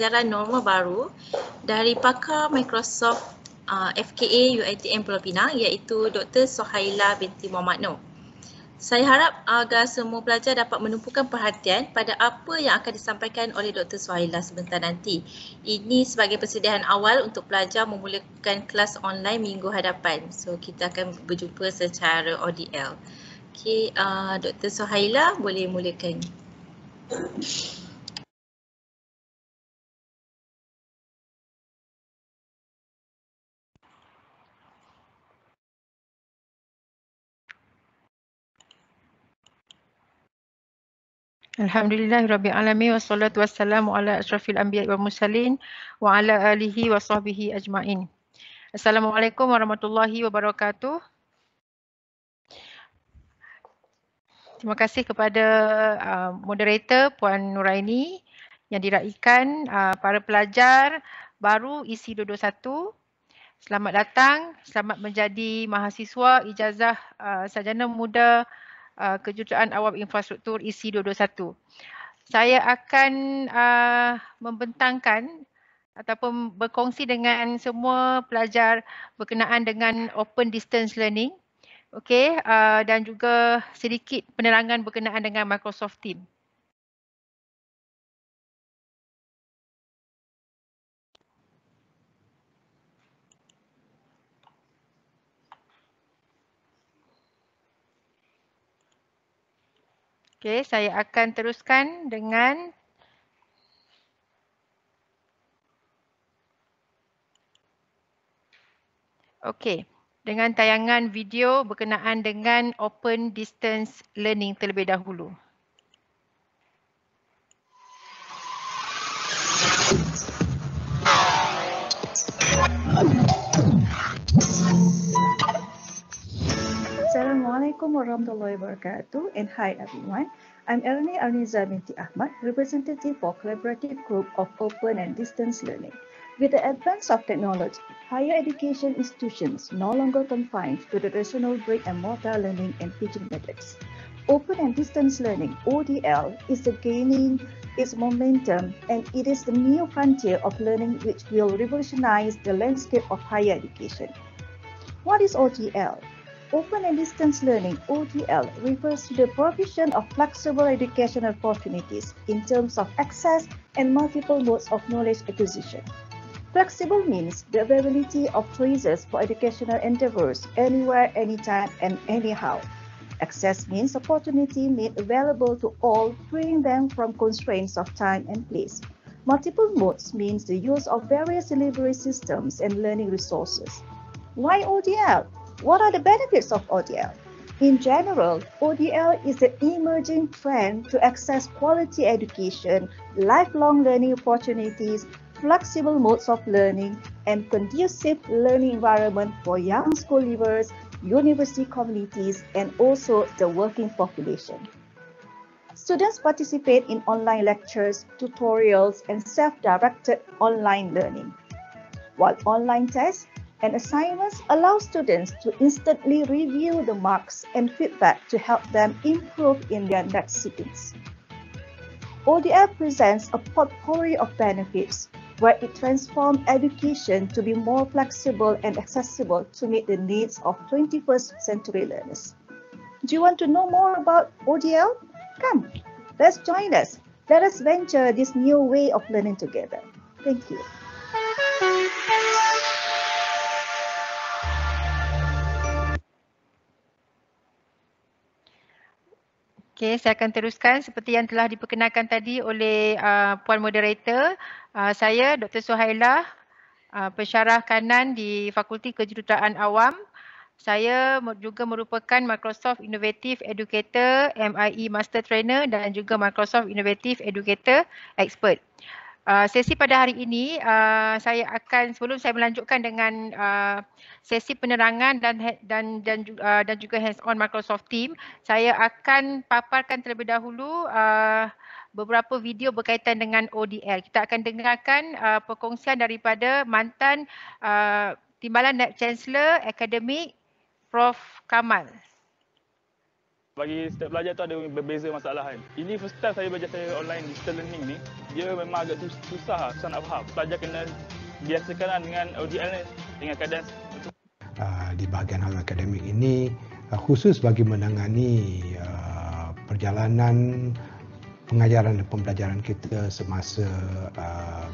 pembelajaran norma baru dari pakar Microsoft FKA UiTM Pulau Pinang iaitu Dr. Sohaila binti Muhammad Noor. Saya harap agar semua pelajar dapat menumpukan perhatian pada apa yang akan disampaikan oleh Dr. Sohaila sebentar nanti. Ini sebagai persediaan awal untuk pelajar memulakan kelas online minggu hadapan. So, kita akan berjumpa secara ODL. Okey, Dr. Sohaila boleh mulakan. Alhamdulillahirrabbilalamin wassalatu wassalamu ala asyrafil anbiya wal mursalin wa ala alihi wa sahbihi ajma'in. Assalamualaikum warahmatullahi wabarakatuh. Terima kasih kepada moderator Puan Nuraini yang diraikan para pelajar baru isi 221. Selamat datang, selamat menjadi mahasiswa ijazah sarjana muda kejuruteraan awam infrastruktur isi 221. Saya akan membentangkan ataupun berkongsi dengan semua pelajar berkenaan dengan open distance learning. Okey, dan juga sedikit penerangan berkenaan dengan Microsoft Teams. Okey, saya akan teruskan dengan dengan tayangan video berkenaan dengan open distance learning terlebih dahulu. Assalamualaikum warahmatullahi wabarakatuh, and hi everyone. I'm Ernie Arniza binti Ahmad, representative for Collaborative Group of Open and Distance Learning. With the advance of technology, higher education institutions no longer confined to the traditional brick and mortar learning and teaching methods. Open and distance learning, ODL, is gaining its momentum, and it is the new frontier of learning which will revolutionize the landscape of higher education. What is ODL? Open and distance learning, ODL, refers to the provision of flexible educational opportunities in terms of access and multiple modes of knowledge acquisition. Flexible means the availability of choices for educational endeavors anywhere, anytime, and anyhow. Access means opportunity made available to all, freeing them from constraints of time and place. Multiple modes means the use of various delivery systems and learning resources. Why ODL? What are the benefits of ODL? In general, ODL is the emerging trend to access quality education, lifelong learning opportunities, flexible modes of learning, and conducive learning environment for young school leavers, university communities, and also the working population. Students participate in online lectures, tutorials, and self-directed online learning, while online tests and assignments allow students to instantly review the marks and feedback to help them improve in their next sittings. ODL presents a portfolio of benefits where it transforms education to be more flexible and accessible to meet the needs of 21st century learners. Do you want to know more about ODL? Come, let's join us. Let us venture this new way of learning together. Thank you. Okey, saya akan teruskan seperti yang telah diperkenalkan tadi oleh Puan Moderator. Saya Dr. Sohaila, pensyarah kanan di Fakulti Kejuruteraan Awam. Saya juga merupakan Microsoft Innovative Educator, MIE Master Trainer dan juga Microsoft Innovative Educator Expert. Sesi pada hari ini, saya akan, sebelum saya melanjutkan dengan sesi penerangan dan juga hands-on Microsoft Teams, saya akan paparkan terlebih dahulu beberapa video berkaitan dengan ODL. Kita akan dengarkan perkongsian daripada mantan Timbalan Naib Chancellor Akademik Prof. Kamal. bagi setiap pelajar tu ada berbeza masalah kan. Ini first time saya belajar saya online digital learning ni, dia memang agak susah nak faham. Pelajar kena biasakan dengan ODL ni dengan keadaan di bahagian hal akademik ini khusus bagi menangani perjalanan pengajaran dan pembelajaran kita semasa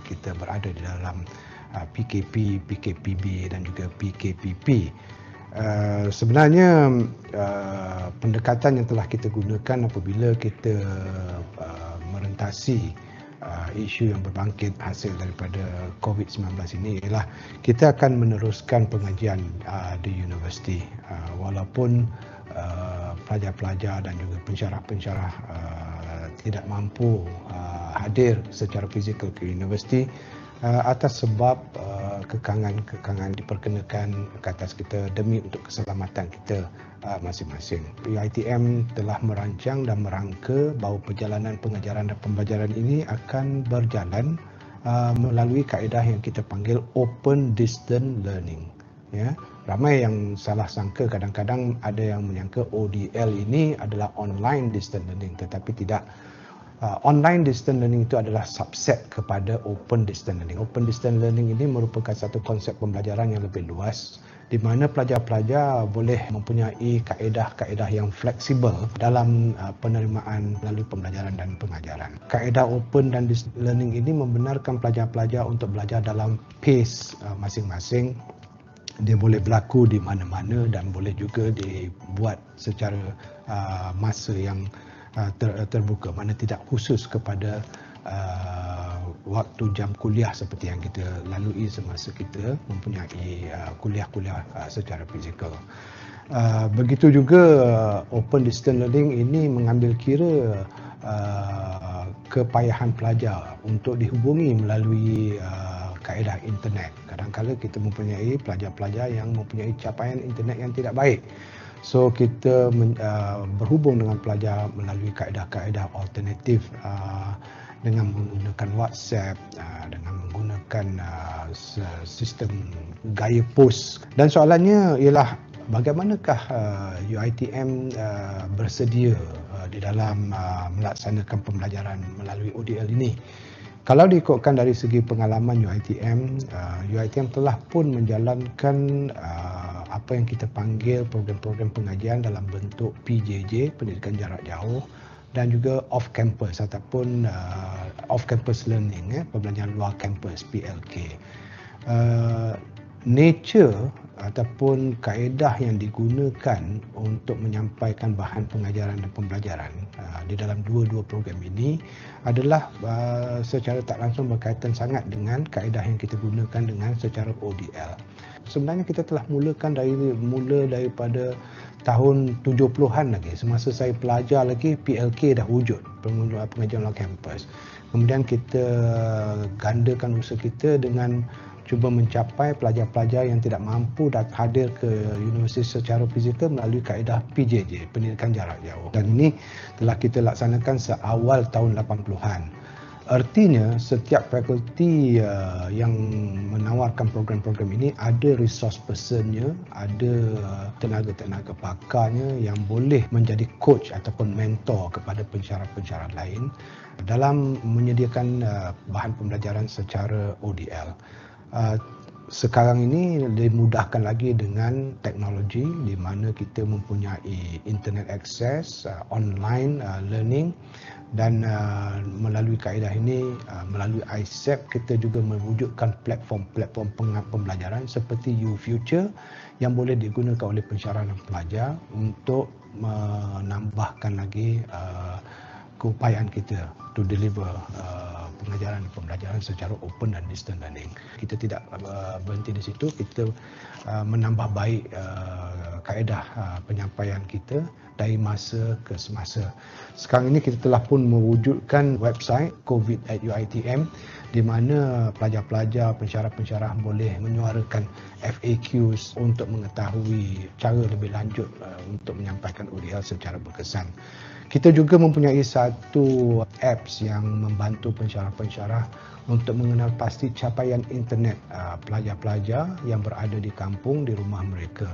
kita berada di dalam PKP, PKPB dan juga PKPP. Sebenarnya pendekatan yang telah kita gunakan apabila kita merentasi isu yang berbangkit hasil daripada COVID-19 ini ialah kita akan meneruskan pengajian di universiti walaupun pelajar-pelajar dan juga pensyarah-pensyarah tidak mampu hadir secara fizikal ke universiti atas sebab kekangan-kekangan diperkenakan ke atas kita demi untuk keselamatan kita masing-masing. UiTM telah merancang dan merangka bahawa perjalanan pengajaran dan pembelajaran ini akan berjalan melalui kaedah yang kita panggil Open Distance Learning. Ya, ramai yang salah sangka, kadang-kadang ada yang menyangka ODL ini adalah Online Distance Learning, tetapi tidak. Online distance learning itu adalah subset kepada open distance learning. Open distance learning ini merupakan satu konsep pembelajaran yang lebih luas di mana pelajar-pelajar boleh mempunyai kaedah-kaedah yang fleksibel dalam penerimaan melalui pembelajaran dan pengajaran. Kaedah open dan distance learning ini membenarkan pelajar-pelajar untuk belajar dalam pace masing-masing. Dia boleh berlaku di mana-mana dan boleh juga dibuat secara masa yang terbuka, mana tidak khusus kepada waktu jam kuliah seperti yang kita lalui semasa kita mempunyai kuliah-kuliah secara fizikal. Begitu juga open distance learning ini mengambil kira kepayahan pelajar untuk dihubungi melalui kaedah internet. Kadang-kadang kita mempunyai pelajar-pelajar yang mempunyai capaian internet yang tidak baik. So kita berhubung dengan pelajar melalui kaedah-kaedah alternatif dengan menggunakan WhatsApp, dengan menggunakan sistem gaya post. Dan soalannya ialah bagaimanakah UiTM bersedia di dalam melaksanakan pembelajaran melalui ODL ini? Kalau diikutkan dari segi pengalaman UiTM, UiTM telah pun menjalankan apa yang kita panggil program-program pengajian dalam bentuk PJJ, pendidikan jarak jauh, dan juga off-campus ataupun off-campus learning, pembelajaran luar kampus, PLK. Nature ataupun kaedah yang digunakan untuk menyampaikan bahan pengajaran dan pembelajaran di dalam dua-dua program ini adalah secara tak langsung berkaitan sangat dengan kaedah yang kita gunakan dengan secara ODL. Sebenarnya kita telah mulakan daripada tahun 70-an lagi. Semasa saya pelajar lagi, PLK dah wujud, pengajian luar kampus. Kemudian kita gandakan usaha kita dengan cuba mencapai pelajar-pelajar yang tidak mampu hadir ke universiti secara fizikal melalui kaedah PJJ, pendidikan jarak jauh. Dan ini telah kita laksanakan seawal tahun 80-an. Artinya setiap fakulti yang menawarkan program-program ini ada resource personnya, ada tenaga-tenaga pakarnya yang boleh menjadi coach ataupun mentor kepada pensyarah-pensyarah lain dalam menyediakan bahan pembelajaran secara ODL. Sekarang ini dimudahkan lagi dengan teknologi di mana kita mempunyai internet access, online learning, dan melalui kaedah ini, melalui ISEP, kita juga mewujudkan platform-platform pembelajaran seperti UFuture yang boleh digunakan oleh pensyarah dan pelajar untuk menambahkan lagi keupayaan kita to deliver pengajaran dan pembelajaran secara open dan distance learning. Kita tidak berhenti di situ, kita menambah baik kaedah penyampaian kita dari masa ke semasa. Sekarang ini kita telah pun mewujudkan website COVID@UiTM di mana pelajar-pelajar, pensyarah-pensyarah boleh menyuarakan FAQs untuk mengetahui cara lebih lanjut untuk menyampaikan ODL secara berkesan. Kita juga mempunyai satu apps yang membantu pensyarah-pensyarah untuk mengenal pasti capaian internet pelajar-pelajar yang berada di kampung, di rumah mereka.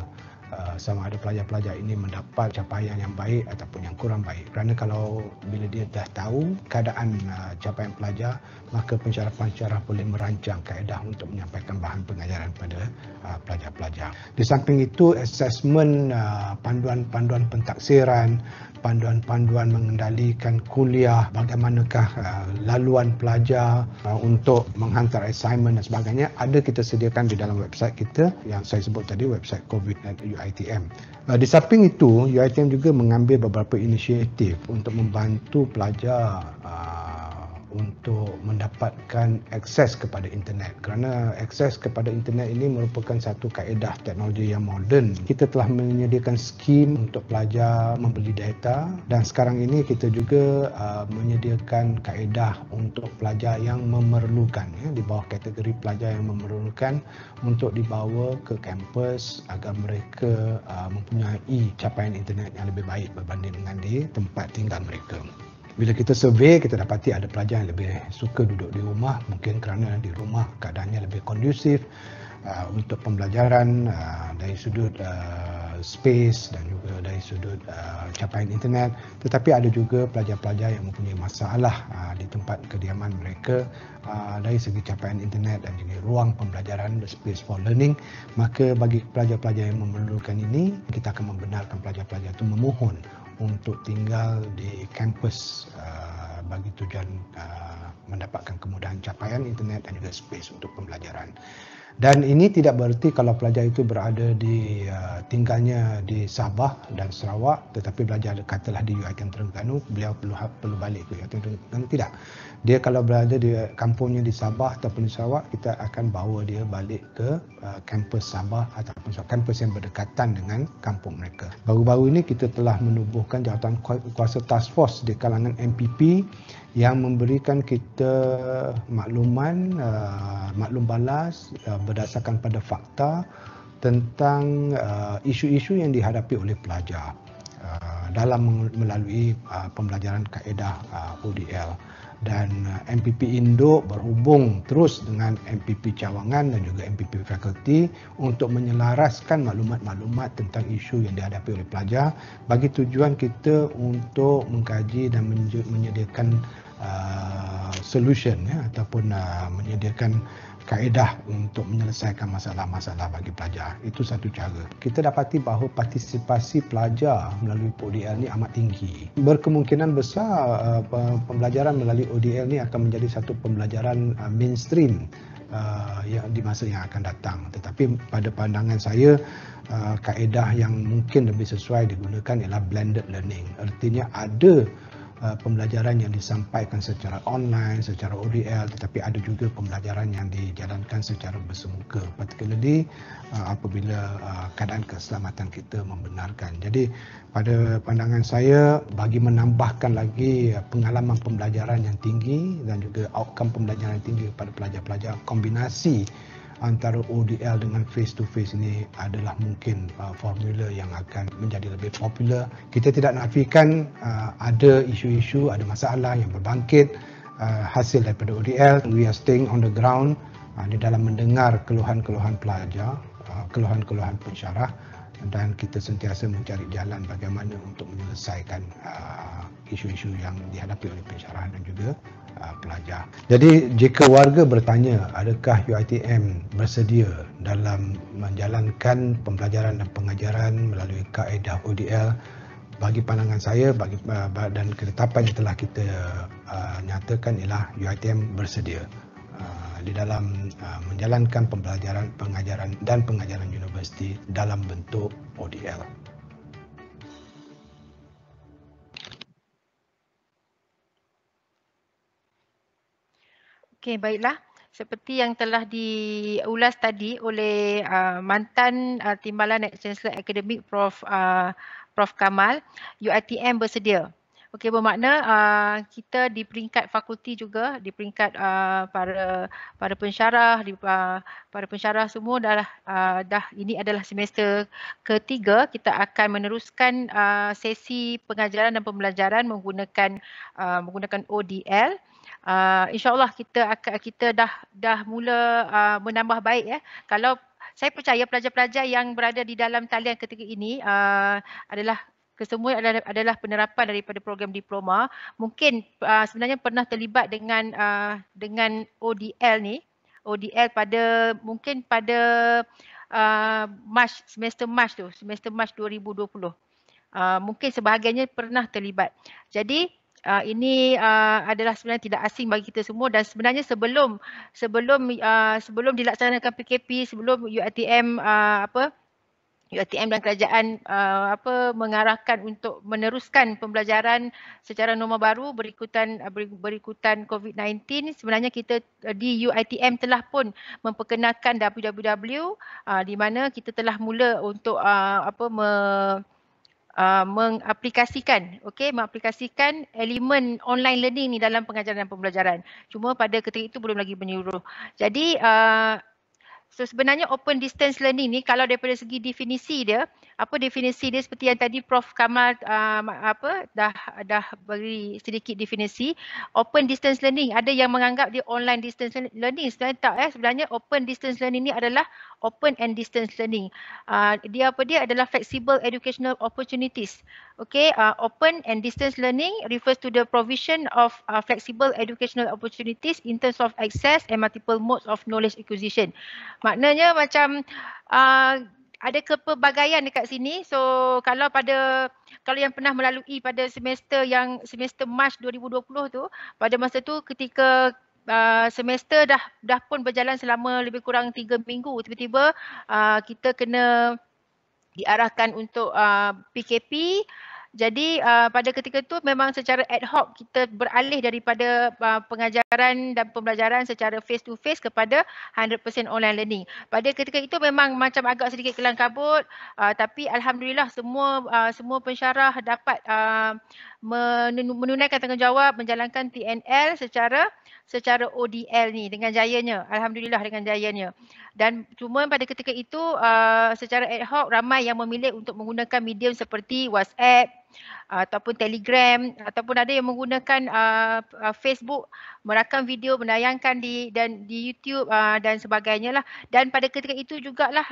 sama ada pelajar-pelajar ini mendapat capaian yang baik ataupun yang kurang baik. Kerana kalau bila dia dah tahu keadaan capaian pelajar, maka pensyarah-pensyarah boleh merancang kaedah untuk menyampaikan bahan pengajaran pada pelajar-pelajar. Di samping itu, assessment, panduan-panduan pentaksiran, panduan-panduan mengendalikan kuliah, bagaimanakah laluan pelajar untuk menghantar assignment dan sebagainya, ada kita sediakan di dalam website kita yang saya sebut tadi, website COVID@UiTM. Di samping itu, UiTM juga mengambil beberapa inisiatif untuk membantu pelajar untuk mendapatkan akses kepada internet, kerana akses kepada internet ini merupakan satu kaedah teknologi yang moden. Kita telah menyediakan skim untuk pelajar membeli data, dan sekarang ini kita juga menyediakan kaedah untuk pelajar yang memerlukan, di bawah kategori pelajar yang memerlukan, untuk dibawa ke kampus agar mereka mempunyai capaian internet yang lebih baik berbanding dengan di tempat tinggal mereka. Bila kita survey, kita dapati ada pelajar yang lebih suka duduk di rumah, mungkin kerana di rumah keadaannya lebih kondusif untuk pembelajaran dari sudut space dan juga dari sudut capaian internet. Tetapi ada juga pelajar-pelajar yang mempunyai masalah di tempat kediaman mereka dari segi capaian internet dan juga ruang pembelajaran, the space for learning. Maka bagi pelajar-pelajar yang memerlukan ini, kita akan membenarkan pelajar-pelajar itu memohon untuk tinggal di kampus bagi tujuan mendapatkan kemudahan capaian internet dan juga space untuk pembelajaran. Dan ini tidak bererti kalau pelajar itu berada di tinggalnya di Sabah dan Sarawak, tetapi belajar katalah di UiTM Terengganu, beliau perlu balik ke UiTM Terengganu. Tidak. Dia kalau berada di kampungnya di Sabah ataupun di Sarawak, kita akan bawa dia balik ke kampus Sabah ataupun kampus yang berdekatan dengan kampung mereka. Baru-baru ini kita telah menubuhkan jawatan kuasa task force di kalangan MPP yang memberikan kita makluman, maklum balas berdasarkan pada fakta tentang isu-isu yang dihadapi oleh pelajar dalam melalui pembelajaran kaedah ODL. Dan MPP Induk berhubung terus dengan MPP Cawangan dan juga MPP Fakulti untuk menyelaraskan maklumat-maklumat tentang isu yang dihadapi oleh pelajar bagi tujuan kita untuk mengkaji dan menyediakan solution ataupun menyediakan kaedah untuk menyelesaikan masalah-masalah bagi pelajar. Itu satu cara. Kita dapati bahawa partisipasi pelajar melalui ODL ni amat tinggi. Berkemungkinan besar pembelajaran melalui ODL ni akan menjadi satu pembelajaran mainstream yang di masa yang akan datang. Tetapi pada pandangan saya, kaedah yang mungkin lebih sesuai digunakan ialah blended learning. Artinya ada pembelajaran yang disampaikan secara online, secara ODL, tetapi ada juga pembelajaran yang dijalankan secara bersemuka, particularly apabila keadaan keselamatan kita membenarkan. Jadi pada pandangan saya, bagi menambahkan lagi pengalaman pembelajaran yang tinggi dan juga outcome pembelajaran yang tinggi kepada pelajar-pelajar, kombinasi antara ODL dengan face to face ini adalah mungkin formula yang akan menjadi lebih popular. Kita tidak nafikan ada isu-isu, ada masalah yang berbangkit hasil daripada ODL. We are staying on the ground di dalam mendengar keluhan-keluhan pelajar, keluhan-keluhan pensyarah, dan kita sentiasa mencari jalan bagaimana untuk menyelesaikan isu-isu yang dihadapi oleh pensyarah dan juga pelajar. Jadi jika warga bertanya adakah UiTM bersedia dalam menjalankan pembelajaran dan pengajaran melalui kaedah ODL, bagi pandangan saya dan ketetapan yang telah kita nyatakan ialah UiTM bersedia di dalam menjalankan pembelajaran, pengajaran dan pengajaran universiti dalam bentuk ODL. Okey, baiklah. Seperti yang telah diulas tadi oleh mantan Timbalan Chancellor Akademik Prof Kamal, UiTM bersedia. Okey, bermakna kita di peringkat fakulti juga, di peringkat para pensyarah, para pensyarah semua dah ini adalah semester ketiga, kita akan meneruskan sesi pengajaran dan pembelajaran menggunakan ODL. InsyaAllah kita dah mula menambah baik ya. Kalau saya percaya pelajar-pelajar yang berada di dalam talian ketika ini adalah kesemua adalah penerapan daripada program diploma. Mungkin sebenarnya pernah terlibat dengan ODL ni. ODL mungkin pada semester Mac 2020. Mungkin sebahagiannya pernah terlibat. Jadi ini adalah sebenarnya tidak asing bagi kita semua, dan sebenarnya sebelum dilaksanakan PKP, sebelum UiTM UiTM dan kerajaan mengarahkan untuk meneruskan pembelajaran secara norma baru berikutan COVID-19, sebenarnya kita di UiTM telah pun memperkenalkan WWW di mana kita telah mula untuk mengaplikasikan elemen online learning ni dalam pengajaran dan pembelajaran. Cuma pada ketika itu belum lagi menyeluruh. Jadi so sebenarnya open distance learning ni kalau daripada segi definisi dia, definisi dia seperti yang tadi Prof Kamal dah beri sedikit definisi. Open distance learning, ada yang menganggap dia online distance learning, sebenarnya tak. Sebenarnya open distance learning ni adalah open and distance learning. Dia adalah flexible educational opportunities. Open and distance learning refers to the provision of flexible educational opportunities in terms of access and multiple modes of knowledge acquisition. Maknanya macam ada kepelbagaian dekat sini. So kalau yang pernah melalui pada semester Mac 2020 tu, pada masa tu ketika semester dah pun berjalan selama lebih kurang 3 minggu, tiba-tiba kita kena diarahkan untuk PKP. Jadi pada ketika itu memang secara ad hoc kita beralih daripada pengajaran dan pembelajaran secara face to face kepada 100% online learning. Pada ketika itu memang macam agak sedikit kelang kabut, tapi alhamdulillah semua pensyarah dapat menunaikan tanggungjawab menjalankan TNL secara ODL ni dengan jayanya. Alhamdulillah dengan jayanya. Dan cuma pada ketika itu secara ad hoc ramai yang memilih untuk menggunakan medium seperti WhatsApp ataupun Telegram, ataupun ada yang menggunakan Facebook, merakam video, menayangkan di YouTube dan sebagainya lah. Dan pada ketika itu jugalah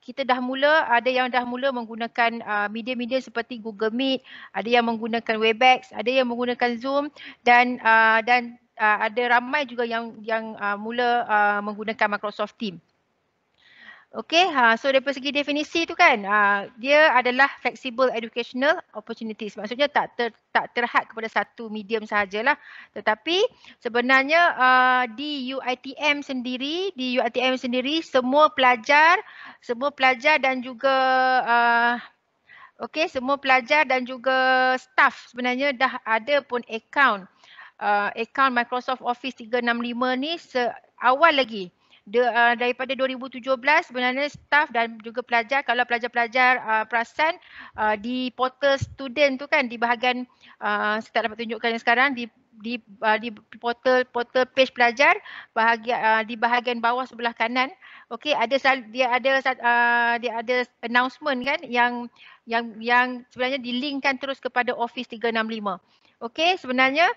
kita ada yang dah mula menggunakan media-media seperti Google Meet, ada yang menggunakan Webex, ada yang menggunakan Zoom, dan ada ramai juga yang mula menggunakan Microsoft Teams. So daripada segi definisi tu kan, dia adalah flexible educational opportunities. Maksudnya tak terhad kepada satu medium sahajalah. Tetapi sebenarnya di UiTM sendiri semua pelajar dan juga semua pelajar dan juga staff sebenarnya dah ada pun akaun Microsoft Office 365 ni awal lagi. Daripada 2017 sebenarnya staff dan juga pelajar, kalau pelajar-pelajar perasan di portal student tu kan, di bahagian saya tak dapat tunjukkan yang sekarang, di portal page pelajar di bahagian bawah sebelah kanan, dia ada announcement kan yang sebenarnya dilinkkan terus kepada Office 365. Sebenarnya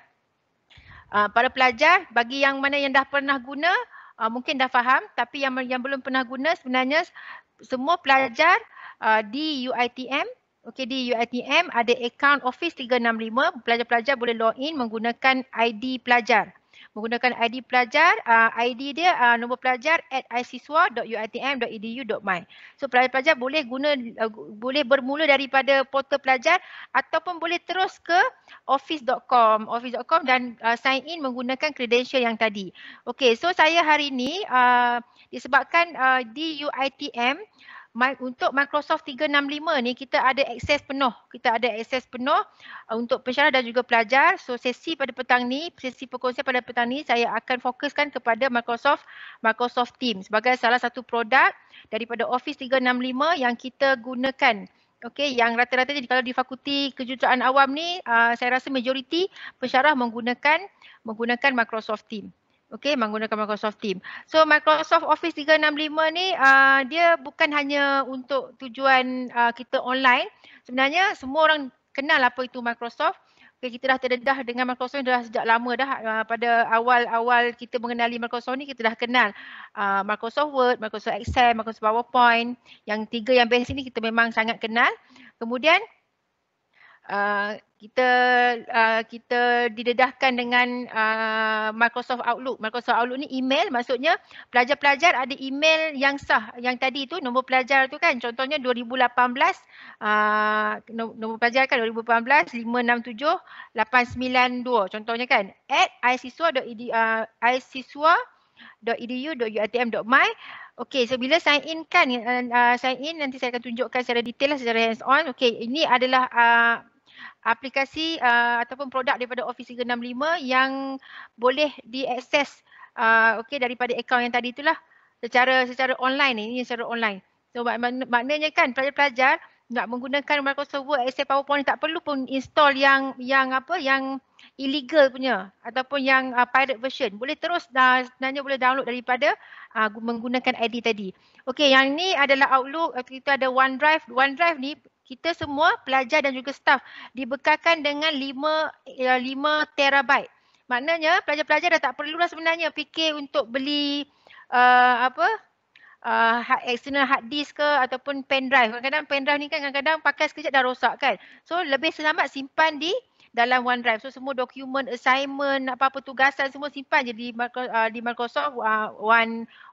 para pelajar, bagi yang mana yang dah pernah guna mungkin dah faham, tapi yang belum pernah guna, sebenarnya semua pelajar di UiTM ada akaun Office 365. Pelajar-pelajar boleh login menggunakan ID pelajar. ID dia nombor pelajar @isiswa.uitm.edu.my. So pelajar-pelajar boleh bermula daripada portal pelajar ataupun boleh terus ke office.com dan sign in menggunakan credential yang tadi. So saya hari ini disebabkan di UiTM untuk Microsoft 365 ni kita ada akses penuh. Untuk pensyarah dan juga pelajar. So sesi perkongsian pada petang ni saya akan fokuskan kepada Microsoft Teams sebagai salah satu produk daripada Office 365 yang kita gunakan. Yang rata-rata kalau di Fakulti Kejuruteraan Awam ni saya rasa majoriti pensyarah menggunakan Microsoft Teams. Menggunakan Microsoft Teams. So Microsoft Office 365 ni dia bukan hanya untuk tujuan kita online. Sebenarnya semua orang kenal apa itu Microsoft. Okay, kita dah terdedah dengan Microsoft ni dah sejak lama dah. Pada awal-awal kita mengenali Microsoft ni, kita dah kenal Microsoft Word, Microsoft Excel, Microsoft PowerPoint. Yang tiga yang basic ni kita memang sangat kenal. Kemudian kita didedahkan dengan Microsoft Outlook. Microsoft Outlook ni email, maksudnya pelajar-pelajar ada email yang sah. Yang tadi tu nombor pelajar tu kan, contohnya 2018, nombor pelajar kan 2018 567 892 contohnya kan, @isiswa.edu.utm.my. Okey, so bila sign in kan, sign in nanti saya akan tunjukkan secara detail lah, secara hands on. Okey, ini adalah aplikasi ataupun produk daripada Office 365 yang boleh diakses daripada akaun yang tadi itulah secara online ni, secara online. So maknanya kan pelajar-pelajar nak menggunakan Microsoft Word, Excel, PowerPoint tak perlu pun install yang illegal punya ataupun yang pirate version. Boleh terus sebenarnya boleh download daripada menggunakan ID tadi. Okey, yang ni adalah Outlook. Kita ada OneDrive. OneDrive ni kita semua pelajar dan juga staff dibekalkan dengan 5 terabyte. Maknanya pelajar-pelajar dah tak perlu dah sebenarnya fikir untuk beli external hard disk ke ataupun pen drive. Kadang-kadang pen drive ni kan kadang-kadang pakai sekejap dah rosak kan. So lebih selamat simpan di dalam OneDrive. So semua dokumen, assignment, apa-apa tugasan semua simpan je di Microsoft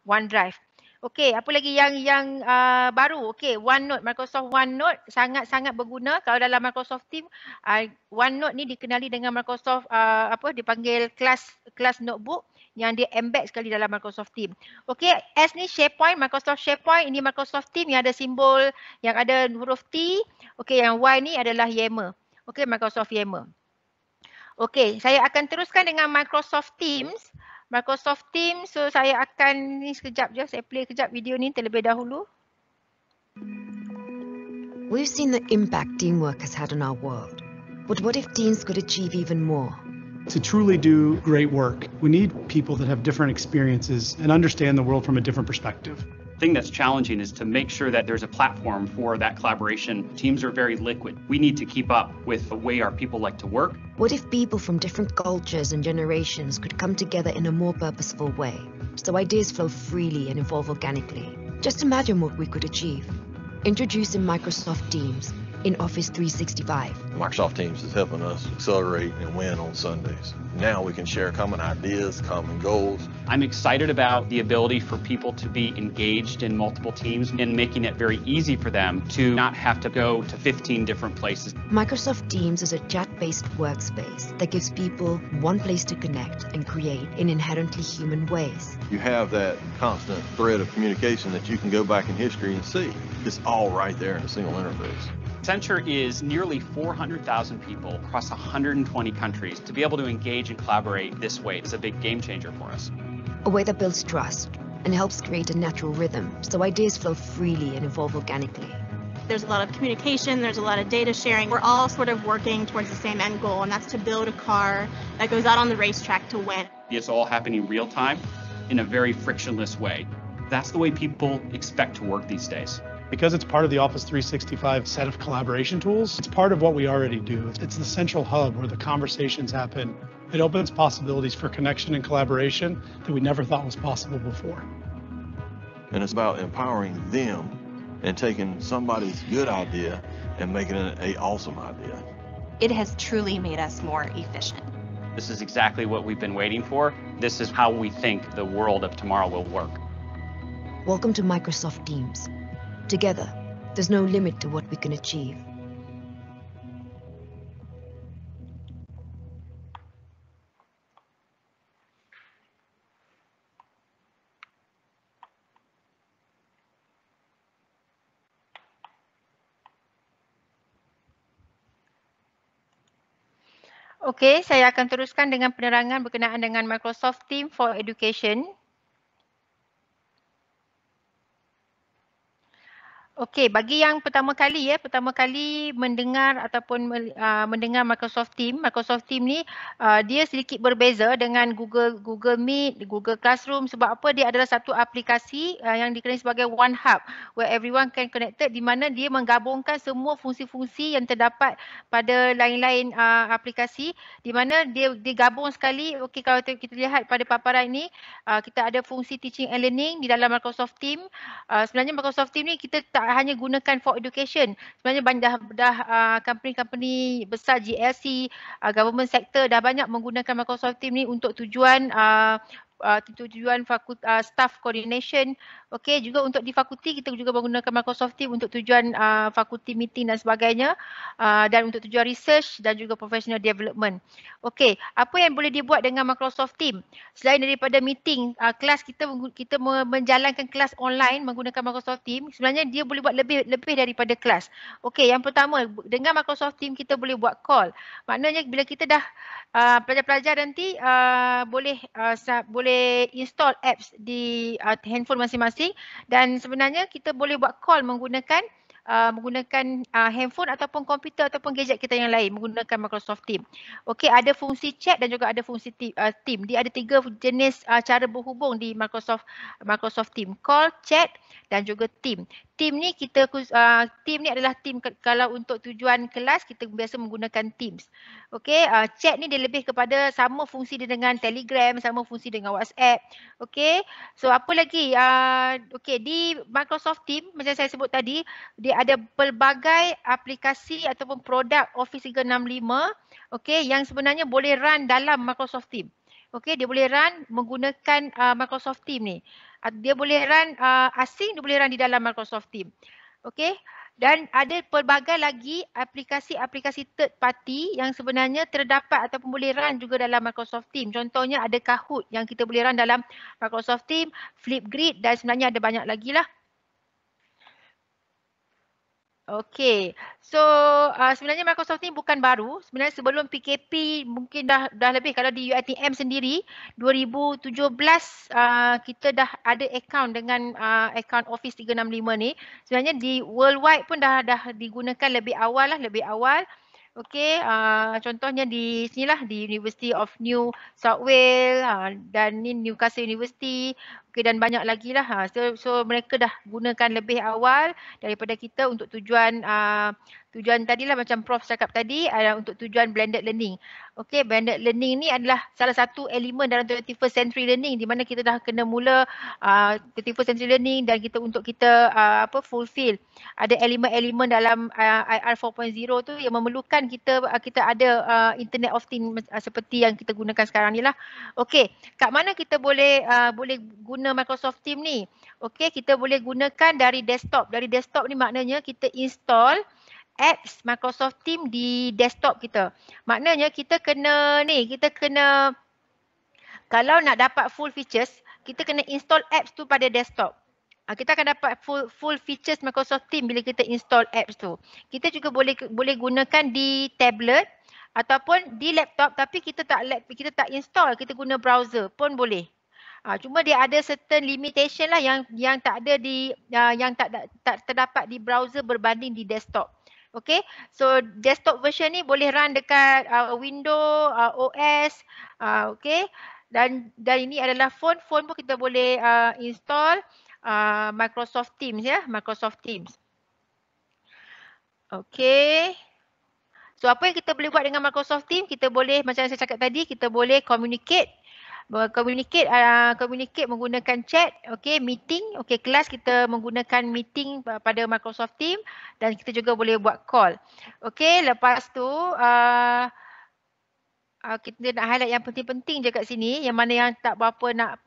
OneDrive. Okey, apa lagi yang baru? Okey, OneNote, Microsoft OneNote sangat-sangat berguna kalau dalam Microsoft Team. OneNote ni dikenali dengan Microsoft dipanggil kelas notebook yang dia embed sekali dalam Microsoft Team. Okey, S ni SharePoint, Microsoft SharePoint, ini Microsoft Team yang ada simbol yang ada huruf T. Okey, yang Y ni adalah Yammer. Okey, Microsoft Yammer. Okey, saya akan teruskan dengan Microsoft Teams. Microsoft Teams, so saya akan ni sekejap je, saya play sekejap video ni terlebih dahulu. We've seen the impact teamwork has had on our world. But what if teams could achieve even more? To truly do great work, we need people that have different experiences and understand the world from a different perspective. The thing that's challenging is to make sure that there's a platform for that collaboration. Teams are very liquid. We need to keep up with the way our people like to work. What if people from different cultures and generations could come together in a more purposeful way, so ideas flow freely and evolve organically? Just imagine what we could achieve. Introducing Microsoft Teams in Office 365. Microsoft Teams is helping us accelerate and win on Sundays. Now we can share common ideas, common goals. I'm excited about the ability for people to be engaged in multiple teams and making it very easy for them to not have to go to 15 different places. Microsoft Teams is a chat-based workspace that gives people one place to connect and create in inherently human ways. You have that constant thread of communication that you can go back in history and see. It's all right there in a single interface. Accenture is nearly 400,000 people across 120 countries. To be able to engage and collaborate this way is a big game changer for us. A way that builds trust and helps create a natural rhythm so ideas flow freely and evolve organically. There's a lot of communication, there's a lot of data sharing. We're all sort of working towards the same end goal, and that's to build a car that goes out on the racetrack to win. It's all happening real time in a very frictionless way. That's the way people expect to work these days. Because it's part of the Office 365 set of collaboration tools, it's part of what we already do. It's the central hub where the conversations happen. It opens possibilities for connection and collaboration that we never thought was possible before. And it's about empowering them and taking somebody's good idea and making it an awesome idea. It has truly made us more efficient. This is exactly what we've been waiting for. This is how we think the world of tomorrow will work. Welcome to Microsoft Teams. Together, there's no limit to what we can achieve. Okey, saya akan teruskan dengan penerangan berkenaan dengan Microsoft Teams for Education. Okey, bagi yang pertama kali mendengar ataupun mendengar Microsoft Teams ni dia sedikit berbeza dengan Google Meet, Google Classroom. Sebab apa? Dia adalah satu aplikasi yang dikenali sebagai One Hub where everyone can connected, di mana dia menggabungkan semua fungsi-fungsi yang terdapat pada lain-lain aplikasi, di mana dia digabung sekali. Okey, kalau kita lihat pada paparan ini, kita ada fungsi teaching and learning di dalam Microsoft Teams. Sebenarnya Microsoft Teams ni kita tak hanya gunakan for education. Sebenarnya dah company-company besar GLC, government sector dah banyak menggunakan Microsoft Teams ni untuk tujuan staff coordination. Okey, juga untuk di fakulti kita juga menggunakan Microsoft Teams untuk tujuan fakulti meeting dan sebagainya, dan untuk tujuan research dan juga professional development. Okey, apa yang boleh dibuat dengan Microsoft Teams? Selain daripada meeting, kelas kita menjalankan kelas online menggunakan Microsoft Teams, sebenarnya dia boleh buat lebih daripada kelas. Okey, yang pertama, dengan Microsoft Teams kita boleh buat call. Maknanya bila kita dah pelajar-pelajar nanti boleh install apps di handphone masing-masing, dan sebenarnya kita boleh buat call menggunakan handphone ataupun komputer ataupun gadget kita yang lain menggunakan Microsoft Teams. Okey, ada fungsi chat dan juga ada fungsi team. Dia ada 3 jenis cara berhubung di Microsoft Teams: call, chat dan juga team. Team ni team ni adalah team kalau untuk tujuan kelas kita biasa menggunakan Teams. Okey, chat ni dia lebih kepada sama fungsi dia dengan Telegram, sama fungsi dengan WhatsApp. Okey, so apa lagi? Okey, di Microsoft Teams macam saya sebut tadi, dia ada pelbagai aplikasi ataupun produk Office 365, okey, yang sebenarnya boleh run dalam Microsoft Teams. Okey, dia boleh run menggunakan Microsoft Teams ni. Dia boleh run asing, dia boleh run di dalam Microsoft Teams. Okey, dan ada pelbagai lagi aplikasi third party yang sebenarnya terdapat ataupun boleh run juga dalam Microsoft Teams. Contohnya ada Kahoot yang kita boleh run dalam Microsoft Teams, Flipgrid, dan sebenarnya ada banyak lagi lah. Okey, so sebenarnya Microsoft ni bukan baru. Sebenarnya sebelum PKP mungkin dah lebih. Kalau di UiTM sendiri 2017 kita dah ada account dengan account Office 365 ni. Sebenarnya di worldwide pun dah digunakan lebih awal. Okey, contohnya di sinilah di University of New South Wales dan ni Newcastle University. Okey, dan banyak lagi lah. So mereka dah gunakan lebih awal daripada kita untuk tujuan tadilah macam Prof cakap tadi, untuk tujuan blended learning. Okey, blended learning ni adalah salah satu elemen dalam 21st century learning, di mana kita dah kena mula 21st century learning dan untuk kita fulfill ada elemen-elemen dalam IR 4.0 tu yang memerlukan kita ada Internet of Things seperti yang kita gunakan sekarang ni lah. Okey, kat mana kita boleh guna Microsoft Teams ni? Okey, kita boleh gunakan dari desktop. Dari desktop ni maknanya kita install apps Microsoft Teams di desktop kita. Maknanya kita kena kalau nak dapat full features, kita kena install apps tu pada desktop. Kita akan dapat full features Microsoft Teams bila kita install apps tu. Kita juga boleh gunakan di tablet ataupun di laptop, tapi kita tak install, kita guna browser pun boleh. Cuma dia ada certain limitation lah yang tak ada yang tak terdapat di browser berbanding di desktop. Okay, so desktop version ni boleh run dekat Windows, OS, okay. Dan ini adalah phone pun kita boleh install Microsoft Teams ya, Microsoft Teams. Okay. So apa yang kita boleh buat dengan Microsoft Teams? Kita boleh, macam saya cakap tadi, kita boleh communicate menggunakan chat, okey, meeting, okey, kelas kita menggunakan meeting pada Microsoft Teams, dan kita juga boleh buat call. Okey, lepas tu kita nak highlight yang penting-penting je kat sini, yang mana yang tak berapa nak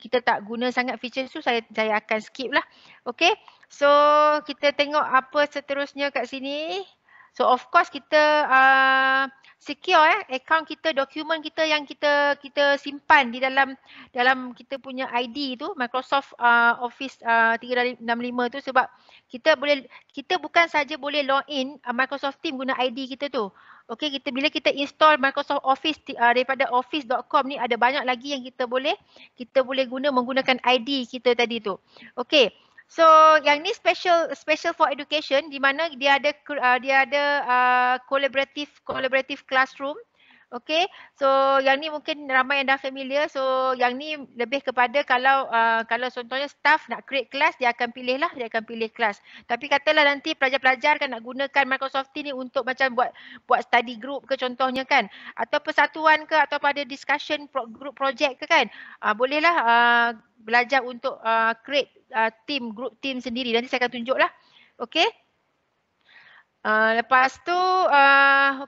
kita tak guna sangat feature tu, saya akan skip lah. Okey, so kita tengok apa seterusnya kat sini. So of course kita secure account kita, dokumen kita yang kita simpan di dalam kita punya ID tu, Microsoft Office 365 tu, sebab kita bukan saja boleh login Microsoft Teams guna ID kita tu. Okey, bila kita install Microsoft Office daripada office.com ni, ada banyak lagi yang kita boleh guna menggunakan ID kita tadi tu. Okey. So yang ni special for education di mana dia ada collaborative classroom. Okay, so yang ni mungkin ramai yang dah familiar. So yang ni lebih kepada kalau contohnya staff nak create kelas, dia akan pilih kelas. Tapi katalah nanti pelajar-pelajar kan nak gunakan Microsoft Teams ni untuk macam buat study group ke contohnya kan, atau persatuan ke, atau pada discussion group project ke kan, bolehlah belajar untuk create group team sendiri. Nanti saya akan tunjuklah. Okay. Lepas tu,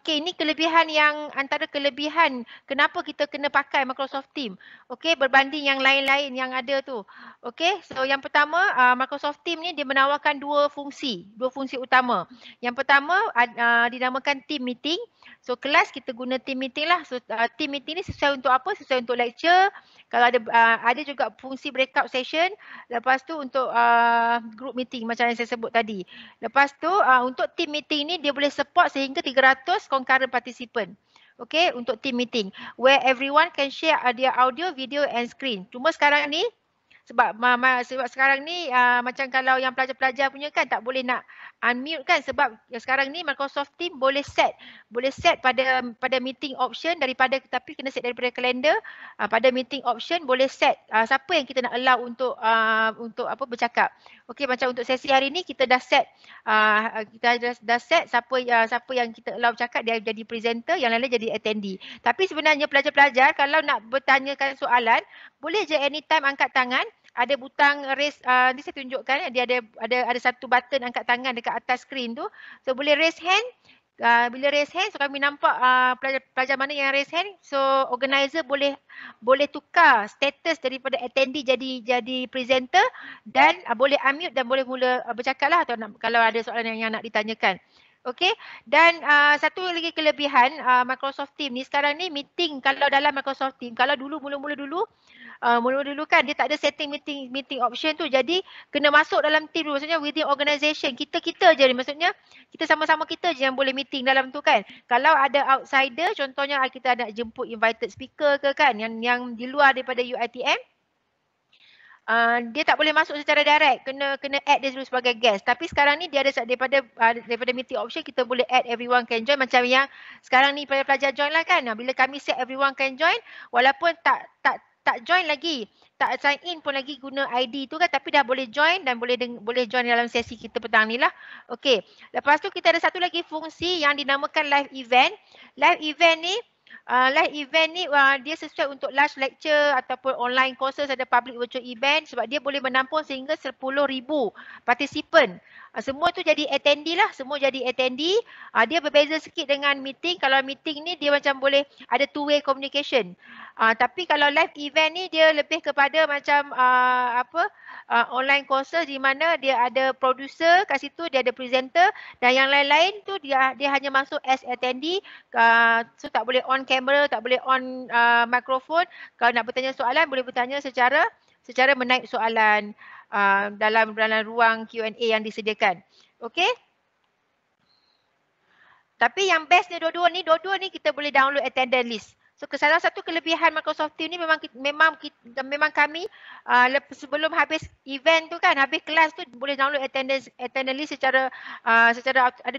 okay, ini kelebihan yang antara kelebihan kenapa kita kena pakai Microsoft Teams. Okay, berbanding yang lain-lain yang ada tu. Okay, so yang pertama, Microsoft Teams ni dia menawarkan dua fungsi utama. Yang pertama dinamakan team meeting. So kelas kita guna team meeting lah. So team meeting ni sesuai untuk apa? Sesuai untuk lecture. Kalau ada juga fungsi breakout session. Lepas tu untuk group meeting macam yang saya sebut tadi. Lepas tu untuk team meeting ni dia boleh support sehingga 300 concurrent participant. Okay, untuk team meeting where everyone can share their audio, video and screen. Cuma sekarang ni sebab sekarang ni macam kalau yang pelajar-pelajar punya kan tak boleh nak unmute kan, sebab sekarang ni Microsoft Teams boleh set pada meeting option tapi kena set daripada kalender. Pada meeting option boleh set siapa yang kita nak allow untuk bercakap. Okey, macam untuk sesi hari ni kita dah set siapa yang kita allow bercakap, dia jadi presenter, yang lain jadi attendee. Tapi sebenarnya pelajar-pelajar kalau nak bertanyakan soalan boleh je anytime angkat tangan. Ada butang raise, ni saya tunjukkan, dia ada satu button angkat tangan dekat atas skrin tu. So boleh raise hand. Bila raise hand, so kami nampak pelajar mana yang raise hand. So organizer boleh tukar status daripada attendee jadi presenter, dan boleh unmute dan boleh mula bercakap lah, atau kalau ada soalan yang nak ditanyakan. Okay, dan satu lagi kelebihan Microsoft Teams ni sekarang ni meeting, kalau dalam Microsoft Teams, kalau mula-mula dulu kan dia tak ada setting meeting option tu, jadi kena masuk dalam team dulu, maksudnya within organisation kita je ni, maksudnya kita sama-sama kita je yang boleh meeting dalam tu kan. Kalau ada outsider, contohnya kita nak jemput invited speaker ke kan, yang di luar daripada UiTM, dia tak boleh masuk secara direct, kena add dia dulu sebagai guest. Tapi sekarang ni dia ada daripada meeting option, kita boleh add everyone can join, macam yang sekarang ni pelajar join lah kan. Bila kami set everyone can join, walaupun tak join lagi, tak sign in pun lagi guna ID tu kan, tapi dah boleh join dan boleh join dalam sesi kita petang ni lah. Okey. Lepas tu kita ada satu lagi fungsi yang dinamakan live event. Live event ni dia sesuai untuk live lecture ataupun online courses, ada public virtual event, sebab dia boleh menampung sehingga 10,000 participant. Semua tu jadi attendee lah, dia berbeza sikit dengan meeting. Kalau meeting ni dia macam boleh ada two-way communication. Tapi kalau live event ni dia lebih kepada macam online courses, di mana dia ada producer kat situ, dia ada presenter, dan yang lain-lain tu dia hanya masuk as attendee. So tak boleh on camera, tak boleh on microphone. Kalau nak bertanya soalan, boleh bertanya secara menaip soalan dalam ruang Q&A yang disediakan. Okey. Tapi yang best ni dua-dua ni kita boleh download attendance list. So salah satu kelebihan Microsoft Teams ni memang kami sebelum habis event tu kan, habis kelas tu boleh download attendance list secara ada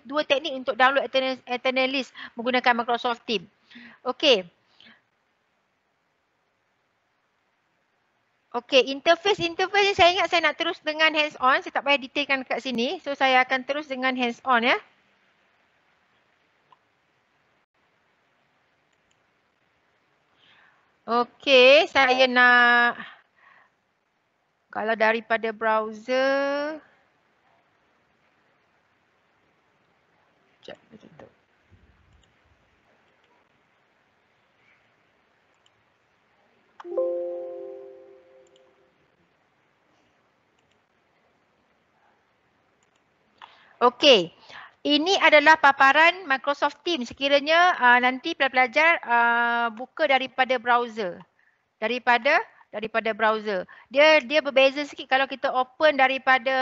dua teknik untuk download attendance list menggunakan Microsoft Teams. Okey. Okey, interface ni saya ingat saya nak terus dengan hands on, saya tak payah detailkan kat sini. So saya akan terus dengan hands on ya. Okey, saya nak, kalau daripada browser, sekejap saya tutup. Okey, ini adalah paparan Microsoft Teams sekiranya nanti pelajar buka daripada browser. Daripada browser. Dia berbeza sikit kalau kita open daripada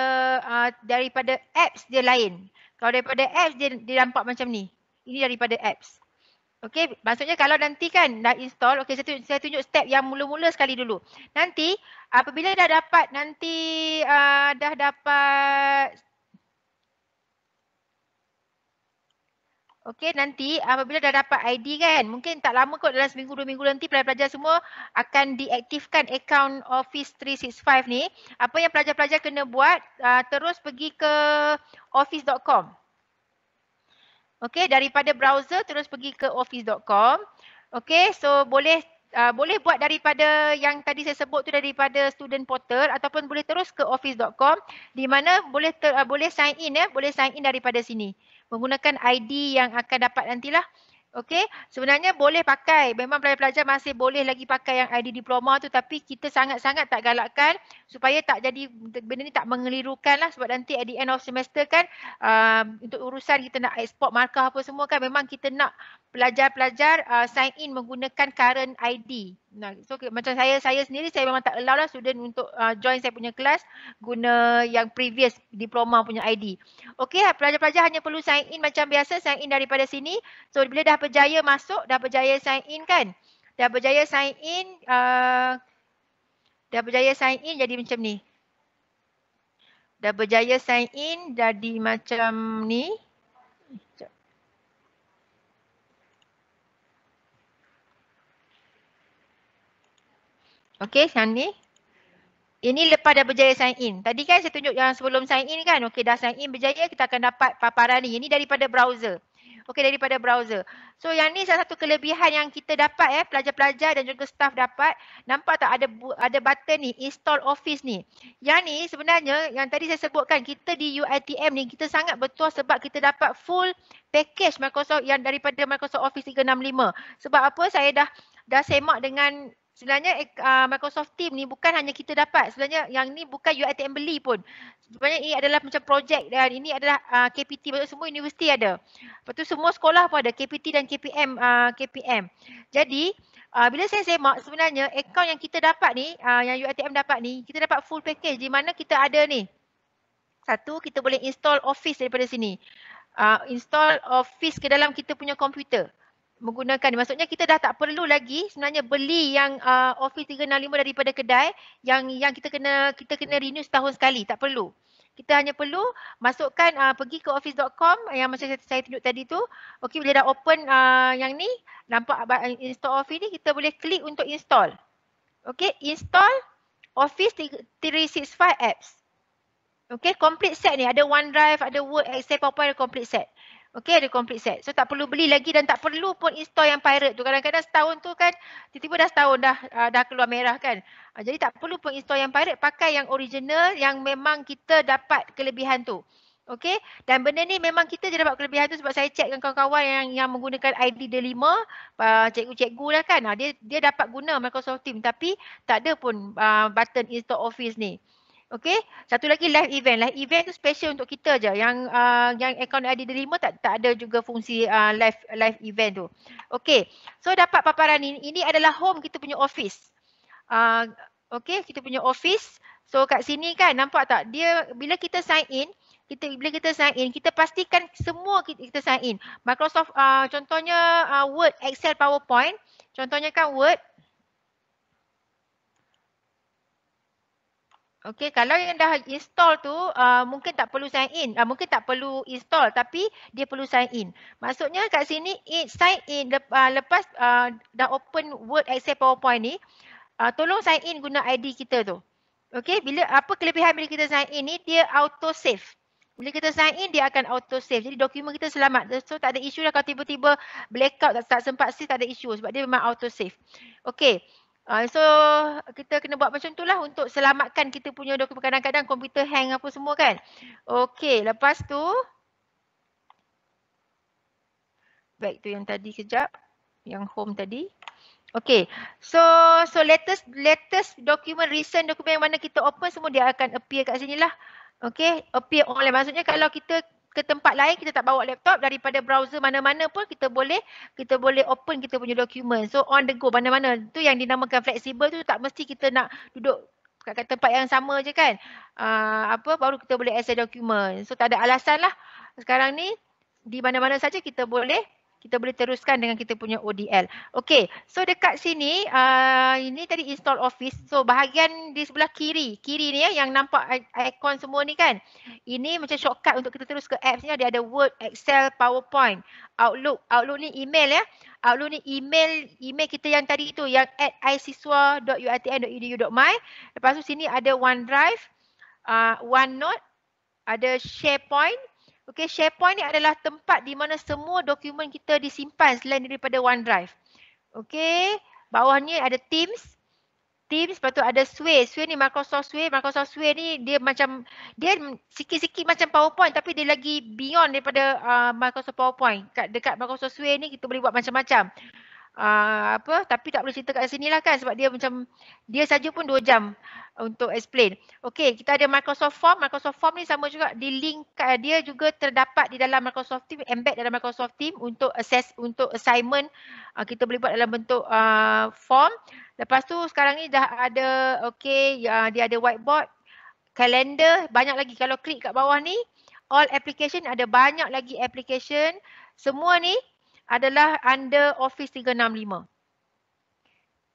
apps dia lain. Kalau daripada apps dia nampak macam ni. Ini daripada apps. Okey, maksudnya kalau nanti kan dah install, okey saya tunjuk step yang mula-mula sekali dulu. Nanti apabila dah dapat dah dapat okey, nanti apabila dah dapat ID kan, mungkin tak lama kot, dalam seminggu 2 minggu nanti pelajar-pelajar semua akan diaktifkan akaun Office 365 ni. Apa yang pelajar-pelajar kena buat, terus pergi ke office.com. Okey, daripada browser terus pergi ke office.com. Okey, so boleh buat daripada yang tadi saya sebut tu, daripada student portal, ataupun boleh terus ke office.com di mana boleh sign in boleh sign in daripada sini menggunakan ID yang akan dapat nantilah. Okey, sebenarnya boleh pakai, memang pelajar-pelajar masih boleh lagi pakai yang ID diploma tu, tapi kita sangat-sangat tak galakkan supaya tak jadi benda ni tak mengelirukan lah, sebab nanti at the end of semester kan untuk urusan kita nak export markah apa semua kan, memang kita nak pelajar-pelajar sign in menggunakan current ID. Nah, so macam saya sendiri, saya memang tak allow lah student untuk join saya punya kelas guna yang previous diploma punya ID. Okey, pelajar-pelajar hanya perlu sign in macam biasa, sign in daripada sini. So bila dah berjaya masuk, dah berjaya sign in kan, dah berjaya sign in jadi macam ni. Dah berjaya sign in jadi macam ni. Okey, yang ni. Ini lepas dah berjaya sign in. Tadi kan saya tunjuk yang sebelum sign in kan. Okey, dah sign in berjaya, kita akan dapat paparan ni. Ini daripada browser. Okey, daripada browser. So yang ni salah satu kelebihan yang kita dapat pelajar-pelajar dan juga staff dapat. Nampak tak ada button ni, install Office ni. Yang ni sebenarnya yang tadi saya sebutkan, kita di UiTM ni kita sangat betul sebab kita dapat full package Microsoft yang daripada Microsoft Office 365. Sebab apa? Saya dah semak dengan sebenarnya Microsoft Team ni bukan hanya kita dapat. Sebenarnya yang ni bukan UiTM beli pun. Sebenarnya ini adalah macam projek dan ini adalah KPT, maksudnya semua universiti ada. Lepas tu semua sekolah pun ada KPT dan KPM. Jadi bila saya semak, sebenarnya akaun yang kita dapat ni, yang UiTM dapat ni, kita dapat full package di mana kita ada ni. Satu, kita boleh install Office daripada sini. Install Office ke dalam kita punya komputer. Menggunakan ni. Maksudnya kita dah tak perlu lagi sebenarnya beli yang Office 365 daripada kedai yang kita kena renew setahun sekali, tak perlu. Kita hanya perlu masukkan pergi ke office.com yang macam saya tunjuk tadi tu. Okey, bila dah open yang ni, nampak install Office ni, kita boleh klik untuk install. Okey, install Office 365 apps. Okey, complete set ni, ada OneDrive, ada Word, Excel, PowerPoint, ada complete set. Okey, ada complete set. So tak perlu beli lagi dan tak perlu pun install yang pirate tu. Kadang-kadang setahun tu kan, tiba-tiba dah setahun dah keluar merah kan. Jadi tak perlu pun install yang pirate, pakai yang original yang memang kita dapat kelebihan tu. Okey, dan benda ni memang kita je dapat kelebihan tu sebab saya check dengan kawan-kawan yang menggunakan ID D5, cikgu-cikgu lah kan. Dia dapat guna Microsoft Teams tapi tak ada pun button install Office ni. Okey, satu lagi live event. Live event tu special untuk kita je. Yang akaun ID D5 tak ada juga fungsi live event tu. Okey, so dapat paparan ni. Ini adalah home kita punya Office. Okey, kita punya Office. So kat sini kan nampak tak? Dia bila kita sign in, kita pastikan semua kita sign in. Microsoft contohnya Word, Excel, PowerPoint. Contohnya kan Word. Okey, kalau yang dah install tu mungkin tak perlu sign in, mungkin tak perlu install tapi dia perlu sign in. Maksudnya kat sini sign in lepas dah open Word, Excel, PowerPoint ni, tolong sign in guna ID kita tu. Okey, apa kelebihan bila kita sign in ni, dia auto save. Bila kita sign in, dia akan auto save. Jadi dokumen kita selamat. So tak ada isu lah kalau tiba-tiba blackout tak sempat save, tak ada isu sebab dia memang auto save. Okey. So kita kena buat macam tu lah untuk selamatkan kita punya dokumen. Kadang-kadang komputer hang apa semua kan. Okey, lepas tu baik tu yang tadi kejap, yang home tadi. Okey, so latest dokumen, recent dokumen yang mana kita open semua dia akan appear kat sini lah. Okey, appear online. Maksudnya kalau kita ke tempat lain, kita tak bawa laptop, daripada browser mana-mana pun kita boleh open kita punya dokumen. So on the go mana-mana. Tu yang dinamakan fleksibel tu, tak mesti kita nak duduk kat tempat yang sama je kan. Baru kita boleh access dokumen. So tak ada alasan lah. Sekarang ni di mana-mana saja kita boleh kita boleh teruskan dengan kita punya ODL. Okey, so dekat sini ini tadi install Office. So bahagian di sebelah kiri ni ya, yang nampak ikon semua ni kan. Ini macam shortcut untuk kita terus ke apps ni. Dia ada Word, Excel, PowerPoint, Outlook. Outlook ni email ya. Outlook ni email kita yang tadi tu, yang @isiswa.uitm.edu.my. Lepas tu sini ada OneDrive, OneNote, ada SharePoint. Okey, SharePoint ni adalah tempat di mana semua dokumen kita disimpan selain daripada OneDrive. Okey, bawahnya ada Teams. Lepas tu ada Sway. Sway ni Microsoft Sway. Microsoft Sway ni dia sikit-sikit macam PowerPoint tapi dia lagi beyond daripada Microsoft PowerPoint. Dekat Microsoft Sway ni kita boleh buat macam-macam. Tapi tak boleh cerita kat sini lah kan, sebab dia saja pun 2 jam untuk explain. Okey, kita ada Microsoft Form. Microsoft Form ni sama juga, di link dia juga terdapat di dalam Microsoft Team, embed dalam Microsoft Team untuk assignment, kita boleh buat dalam bentuk form. Lepas tu sekarang ni dah ada dia ada whiteboard, kalender, banyak lagi. Kalau klik kat bawah ni, all application, ada banyak lagi application. Semua ni adalah under Office 365.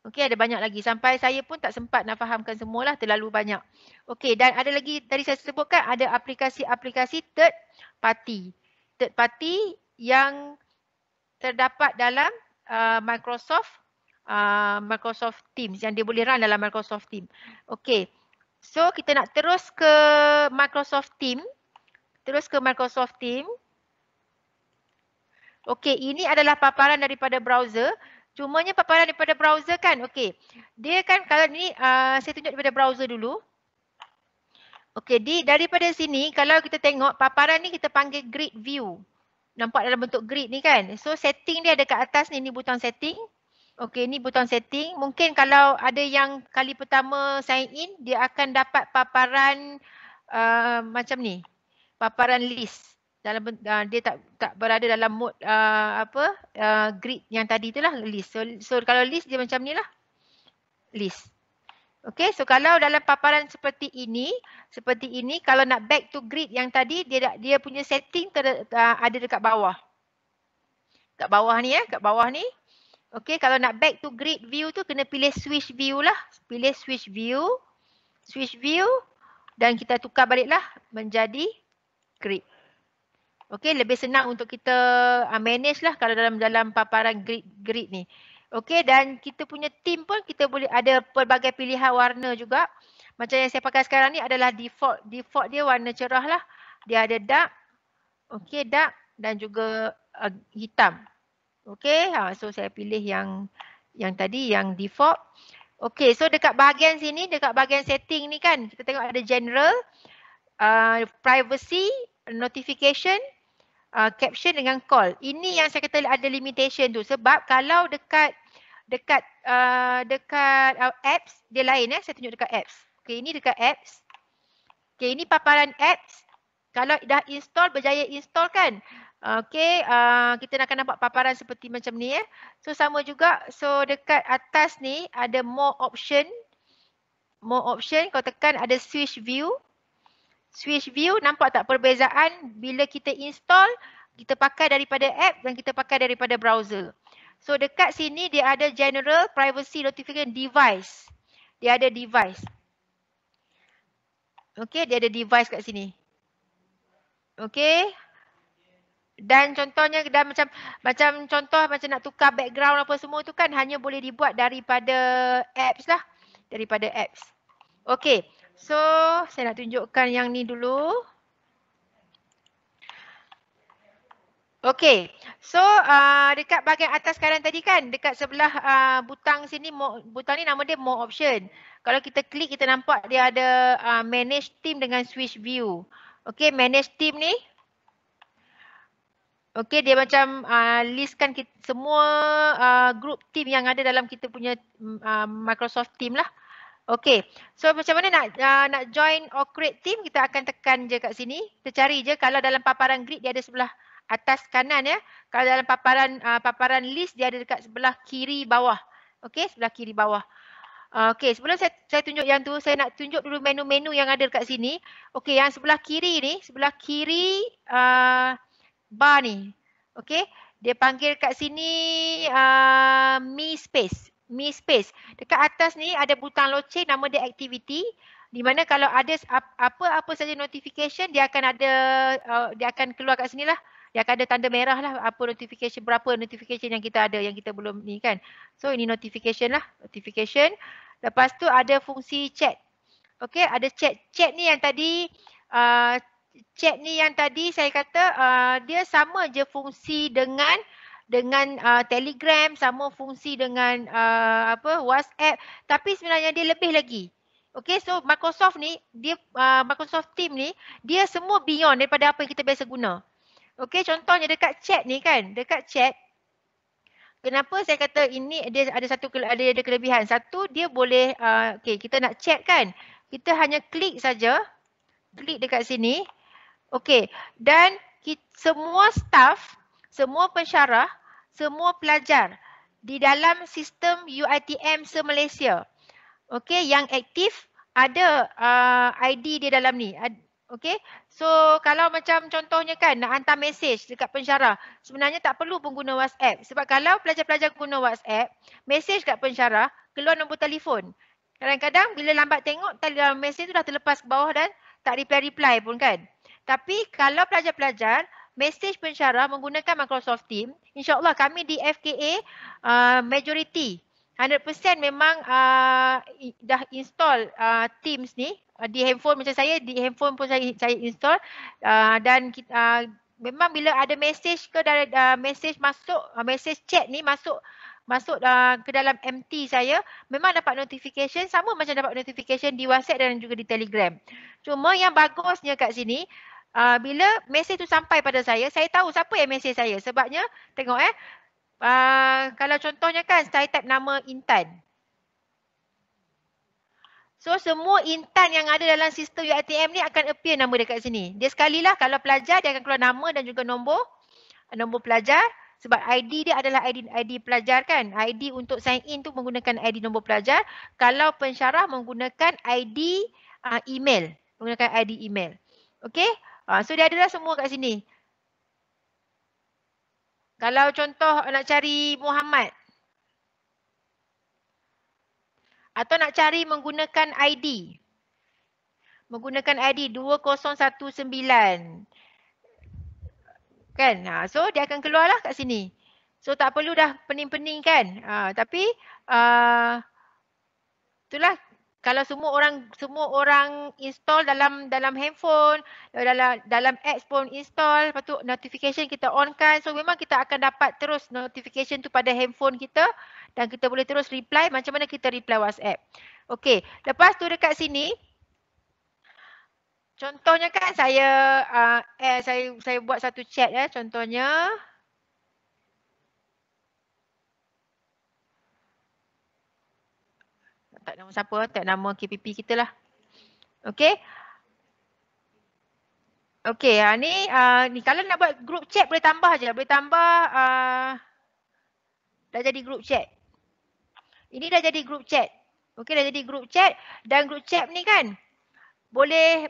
Okey, ada banyak lagi. Sampai saya pun tak sempat nak fahamkan semualah, terlalu banyak. Okey, dan ada lagi tadi saya sebutkan ada aplikasi-aplikasi third party. Third party yang terdapat dalam Microsoft Teams, yang dia boleh run dalam Microsoft Teams. Okey. So kita nak terus ke Microsoft Teams. Okey, ini adalah paparan daripada browser. Cumanya paparan daripada browser kan, okey. Dia kan kalau ni saya tunjuk daripada browser dulu. Okey, daripada sini kalau kita tengok paparan ni kita panggil grid view. Nampak dalam bentuk grid ni kan. So setting dia ada kat atas ni butang setting. Okey, ni butang setting. Mungkin kalau ada yang kali pertama sign in, dia akan dapat paparan macam ni. Paparan list. Dia tak berada dalam mode grid yang tadi itulah list. So kalau list dia macam ni lah. List. Okay, so kalau dalam paparan seperti ini, kalau nak back to grid yang tadi, dia punya setting ada dekat bawah. Kat bawah ni kat bawah ni. Okay, kalau nak back to grid view tu kena pilih switch view lah. Pilih switch view. Dan kita tukar baliklah menjadi grid. Okey, lebih senang untuk kita manage lah kalau dalam paparan grid ni. Okey, dan kita punya team pun kita boleh ada pelbagai pilihan warna juga. Macam yang saya pakai sekarang ni adalah default. Default dia warna cerah lah. Dia ada dark. Okey, dark dan juga hitam. Okey, so saya pilih yang tadi yang default. Okey, so dekat bahagian sini, dekat bahagian setting ni kan, kita tengok ada general, privacy, notification, caption dengan call. Ini yang saya kata ada limitation tu, sebab kalau dekat apps dia lain saya tunjuk dekat apps. Okey, ini dekat apps. Okey, ini paparan apps. Kalau dah install, berjaya install kan. Okey, kita akan nampak paparan seperti macam ni So sama juga. So dekat atas ni ada more option. More option, kau tekan ada switch view. Switch view, nampak tak perbezaan bila kita install, kita pakai daripada app dan kita pakai daripada browser. So dekat sini dia ada general, privacy, notification, device. Dia ada device. Okey, dia ada device kat sini. Okey. Dan contohnya macam contoh macam nak tukar background apa semua tu kan hanya boleh dibuat daripada apps lah. Daripada apps. Okey. So, saya nak tunjukkan yang ni dulu. Okey. So, dekat bahagian atas kanan tadi kan, dekat sebelah butang sini, butang ni nama dia more option. Kalau kita klik, kita nampak dia ada manage team dengan switch view. Okey, manage team ni. Okey, dia macam listkan semua group team yang ada dalam kita punya Microsoft Team lah. Okey, so macam mana nak join or create team, kita akan tekan je kat sini. Kita cari je kalau dalam paparan grid dia ada sebelah atas kanan Kalau dalam paparan list dia ada dekat sebelah kiri bawah. Okey, sebelah kiri bawah. Okey, sebelum saya tunjuk yang tu, saya nak tunjuk dulu menu-menu yang ada dekat sini. Okey, yang sebelah kiri ni, sebelah kiri bar ni. Okey, Dia panggil kat sini Mi Space. Mi Space. Dekat atas ni ada butang loceng, nama dia activity. Di mana kalau ada apa-apa saja notification, dia akan ada, dia akan keluar kat sini lah. Dia akan ada tanda merah lah, apa notification, berapa notification yang kita ada, yang kita belum ni kan. So ini notification lah, notification. Lepas tu ada fungsi chat. Okay, ada chat. Chat ni yang tadi, saya kata dia sama je fungsi dengan Telegram, sama fungsi dengan WhatsApp, tapi sebenarnya dia lebih lagi. Okay, so Microsoft ni, dia Microsoft Teams ni, dia semua beyond daripada apa yang kita biasa guna. Okay, contohnya dekat chat ni kan, dekat chat, kenapa saya kata ini dia ada ada kelebihan. Satu, dia boleh, okay, kita nak chat kan, kita hanya klik saja, klik dekat sini. Okay, dan semua staff, semua pensyarah, semua pelajar di dalam sistem UiTM se-Malaysia, okay, yang aktif ada ID dia dalam ni. Okay, so kalau macam contohnya kan nak hantar mesej dekat pensyarah, sebenarnya tak perlu pun guna WhatsApp. Sebab kalau pelajar-pelajar guna WhatsApp, mesej kat pensyarah, keluar nombor telefon. Kadang-kadang bila lambat tengok, mesej tu dah terlepas ke bawah dan tak reply-reply pun kan. Tapi kalau pelajar-pelajar, mesej pensyarah menggunakan Microsoft Teams, insyaAllah kami di FKA majority 100% memang dah install Teams ni di handphone macam saya, di handphone pun saya install, dan memang bila ada mesej ke dari mesej masuk, mesej chat ni masuk ke dalam MT saya, memang dapat notification sama macam dapat notification di WhatsApp dan juga di Telegram. Cuma yang bagusnya kat sini, bila mesej tu sampai pada saya tahu siapa yang mesej saya. Sebabnya tengok kalau contohnya kan saya type nama Intan. So semua Intan yang ada dalam sistem UiTM ni akan appear nama dia kat sini. Dia sekali lah kalau pelajar dia akan keluar nama dan juga nombor pelajar. Sebab ID dia adalah ID pelajar kan. ID untuk sign in tu menggunakan ID nombor pelajar. Kalau pensyarah menggunakan ID email. Menggunakan ID email. Okay. So dia adalah semua kat sini. Kalau contoh nak cari Muhammad. Atau nak cari menggunakan ID. Menggunakan ID 2019. Kan? So dia akan keluarlah kat sini. So tak perlu dah pening-pening kan. Tapi itulah, kalau semua orang install dalam handphone, dalam apps pun install, lepas tu notification kita on kan. So memang kita akan dapat terus notification tu pada handphone kita dan kita boleh terus reply macam mana kita reply WhatsApp. Okey, lepas tu dekat sini contohnya kan saya buat satu chat contohnya. Tak nama siapa, tak nama KPP kita lah. Okey. Okey, ni kalau nak buat group chat boleh tambah je, boleh tambah dah jadi group chat. Ini dah jadi group chat. Okey, dah jadi group chat dan group chat ni kan boleh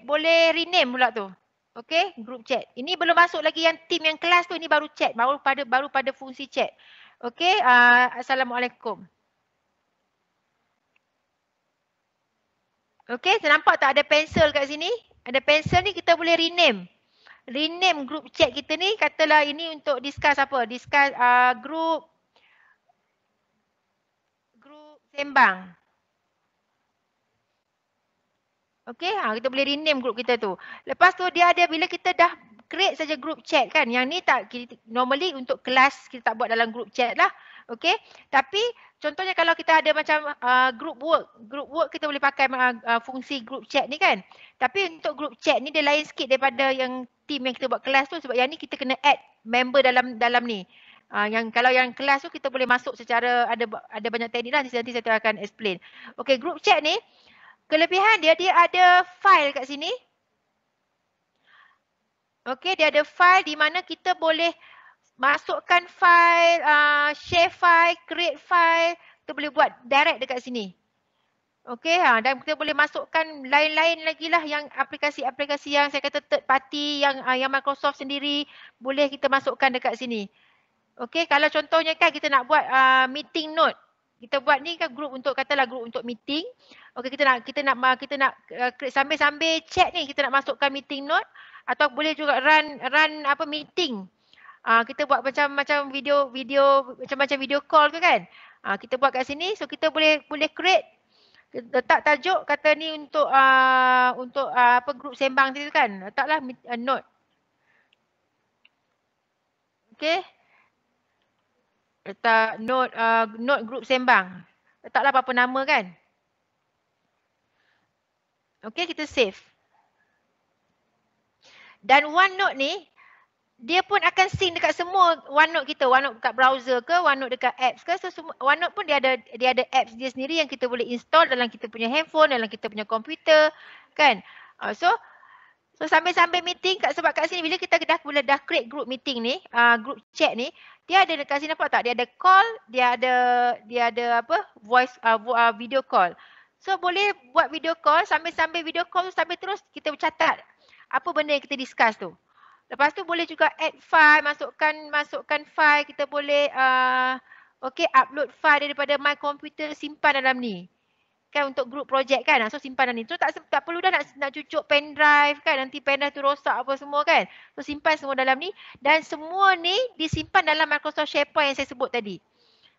rename pula tu. Okey, group chat. Ini belum masuk lagi yang team yang kelas tu, ini baru chat, baru pada fungsi chat. Okey, assalamualaikum. Okey, nampak tak ada pensel kat sini? Ada pensel ni kita boleh rename. Rename group chat kita ni, katalah ini untuk discuss apa? Discuss group sembang. Okey, kita boleh rename group kita tu. Lepas tu dia ada bila kita dah create saja group chat kan. Yang ni tak normally untuk kelas kita tak buat dalam group chat lah. Okey, tapi contohnya kalau kita ada macam group work kita boleh pakai fungsi group chat ni kan. Tapi untuk group chat ni dia lain sikit daripada yang team yang kita buat kelas tu, sebab yang ni kita kena add member dalam ni. Yang kalau yang kelas tu kita boleh masuk secara ada banyak teknik lah, nanti saya akan explain. Okey, group chat ni kelebihan dia ada file kat sini. Okey, dia ada file di mana kita boleh masukkan file, share file, create file, kita boleh buat direct dekat sini. Okey, dan kita boleh masukkan lain-lain lagi lah yang aplikasi-aplikasi yang saya kata third party, yang Microsoft sendiri boleh kita masukkan dekat sini. Okey, kalau contohnya kan kita nak buat meeting note. Kita buat ni kan group untuk, katalah group untuk meeting. Okey, kita nak create sambil-sambil chat ni, kita nak masukkan meeting note atau boleh juga run apa meeting. Kita buat macam video macam video call ke kan. Kita buat kat sini, so kita boleh create, letak tajuk kata ni untuk apa group sembang tu kan. Letaklah note. Okey. Letak note group sembang. Letaklah apa-apa nama kan. Okey, kita save. Dan OneNote ni dia pun akan sync dekat semua OneNote kita. OneNote dekat browser ke, OneNote dekat apps ke. So OneNote pun dia ada apps dia sendiri yang kita boleh install dalam kita punya handphone, dalam kita punya komputer kan. So sambil-sambil meeting sebab kat sini bila kita dah create group meeting ni, group chat ni, dia ada dekat sini nampak tak? Dia ada call, dia ada apa? Voice video call. So boleh buat video call, sambil-sambil video call sambil terus kita catat apa benda yang kita discuss tu. Lepas tu boleh juga add file, masukkan file, kita boleh upload file daripada my computer, simpan dalam ni. Kan untuk group project kan. So simpan dalam ni. So tak perlu dah nak cucuk pen drive kan. Nanti pen drive tu rosak apa semua kan. So simpan semua dalam ni dan semua ni disimpan dalam Microsoft SharePoint yang saya sebut tadi.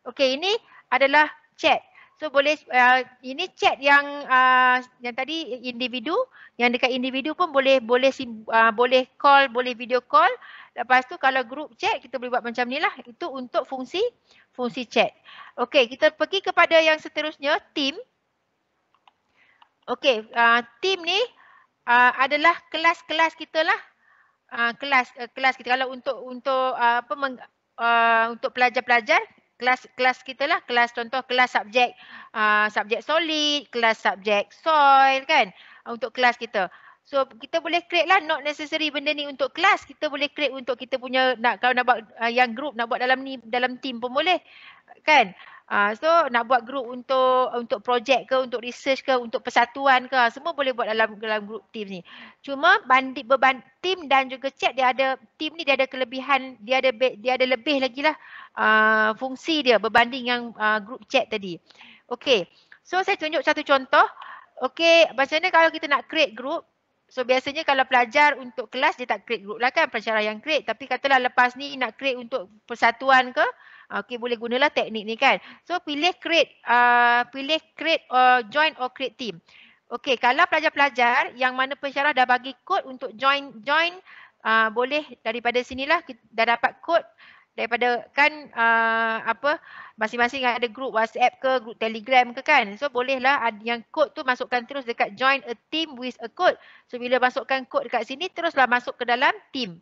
Okey, ini adalah chat. So boleh ini chat yang tadi individu, yang dekat individu pun boleh call, boleh video call. Lepas tu kalau group chat kita boleh buat macam ni lah. Itu untuk fungsi chat. Okey, kita pergi kepada yang seterusnya, team. Okey, team ni adalah kelas-kelas kita lah. Kelas kita kalau untuk pelajar-pelajar, kelas kita lah, kelas contoh kelas subjek solid, kelas subjek soil kan, untuk kelas kita. So kita boleh create lah, not necessary benda ni untuk kelas, kita boleh create untuk kita punya kalau nak buat yang group nak buat dalam team pun boleh kan. So nak buat group untuk projek ke, untuk research ke, untuk persatuan ke, semua boleh buat dalam group team ni. Cuma beban team dan juga chat, team ni dia ada kelebihan, dia ada lebih lagi lah fungsi dia berbanding yang group chat tadi. Okey. So saya tunjuk satu contoh. Okey, macam mana kalau kita nak create group? So biasanya kalau pelajar untuk kelas dia tak create group lah kan, pensyarah yang create. Tapi katalah lepas ni nak create untuk persatuan ke, okey boleh gunalah teknik ni kan. So pilih create join or create team. Okey, kalau pelajar-pelajar yang mana pensyarah dah bagi kod untuk join boleh daripada sinilah kita dah dapat kod daripada kan masing-masing ada group WhatsApp ke, group Telegram ke kan. So bolehlah yang kod tu masukkan terus dekat join a team with a code. So bila masukkan kod dekat sini teruslah masuk ke dalam team.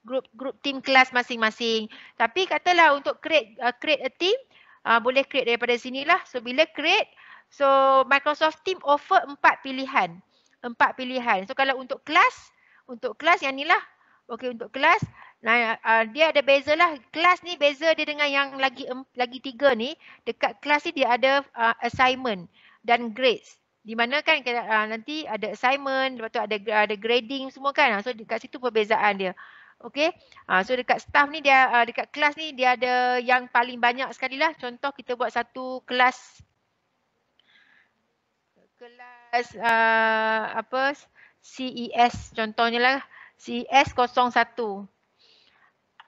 Group team kelas masing-masing. Tapi katalah untuk create a team, boleh create daripada sinilah. So bila create, so Microsoft Team offer 4 pilihan. So kalau untuk kelas yang ni lah. Okey, untuk kelas, dia ada beza lah. Kelas ni beza dia dengan yang lagi 3 ni. Dekat kelas ni dia ada assignment dan grades. Di mana kan nanti ada assignment, lepas tu ada grading semua kan. So dekat situ perbezaan dia. Okey. So dekat staff ni dekat kelas ni dia ada yang paling banyak sekali lah. Contoh kita buat satu kelas CES contohnya lah. CES 01.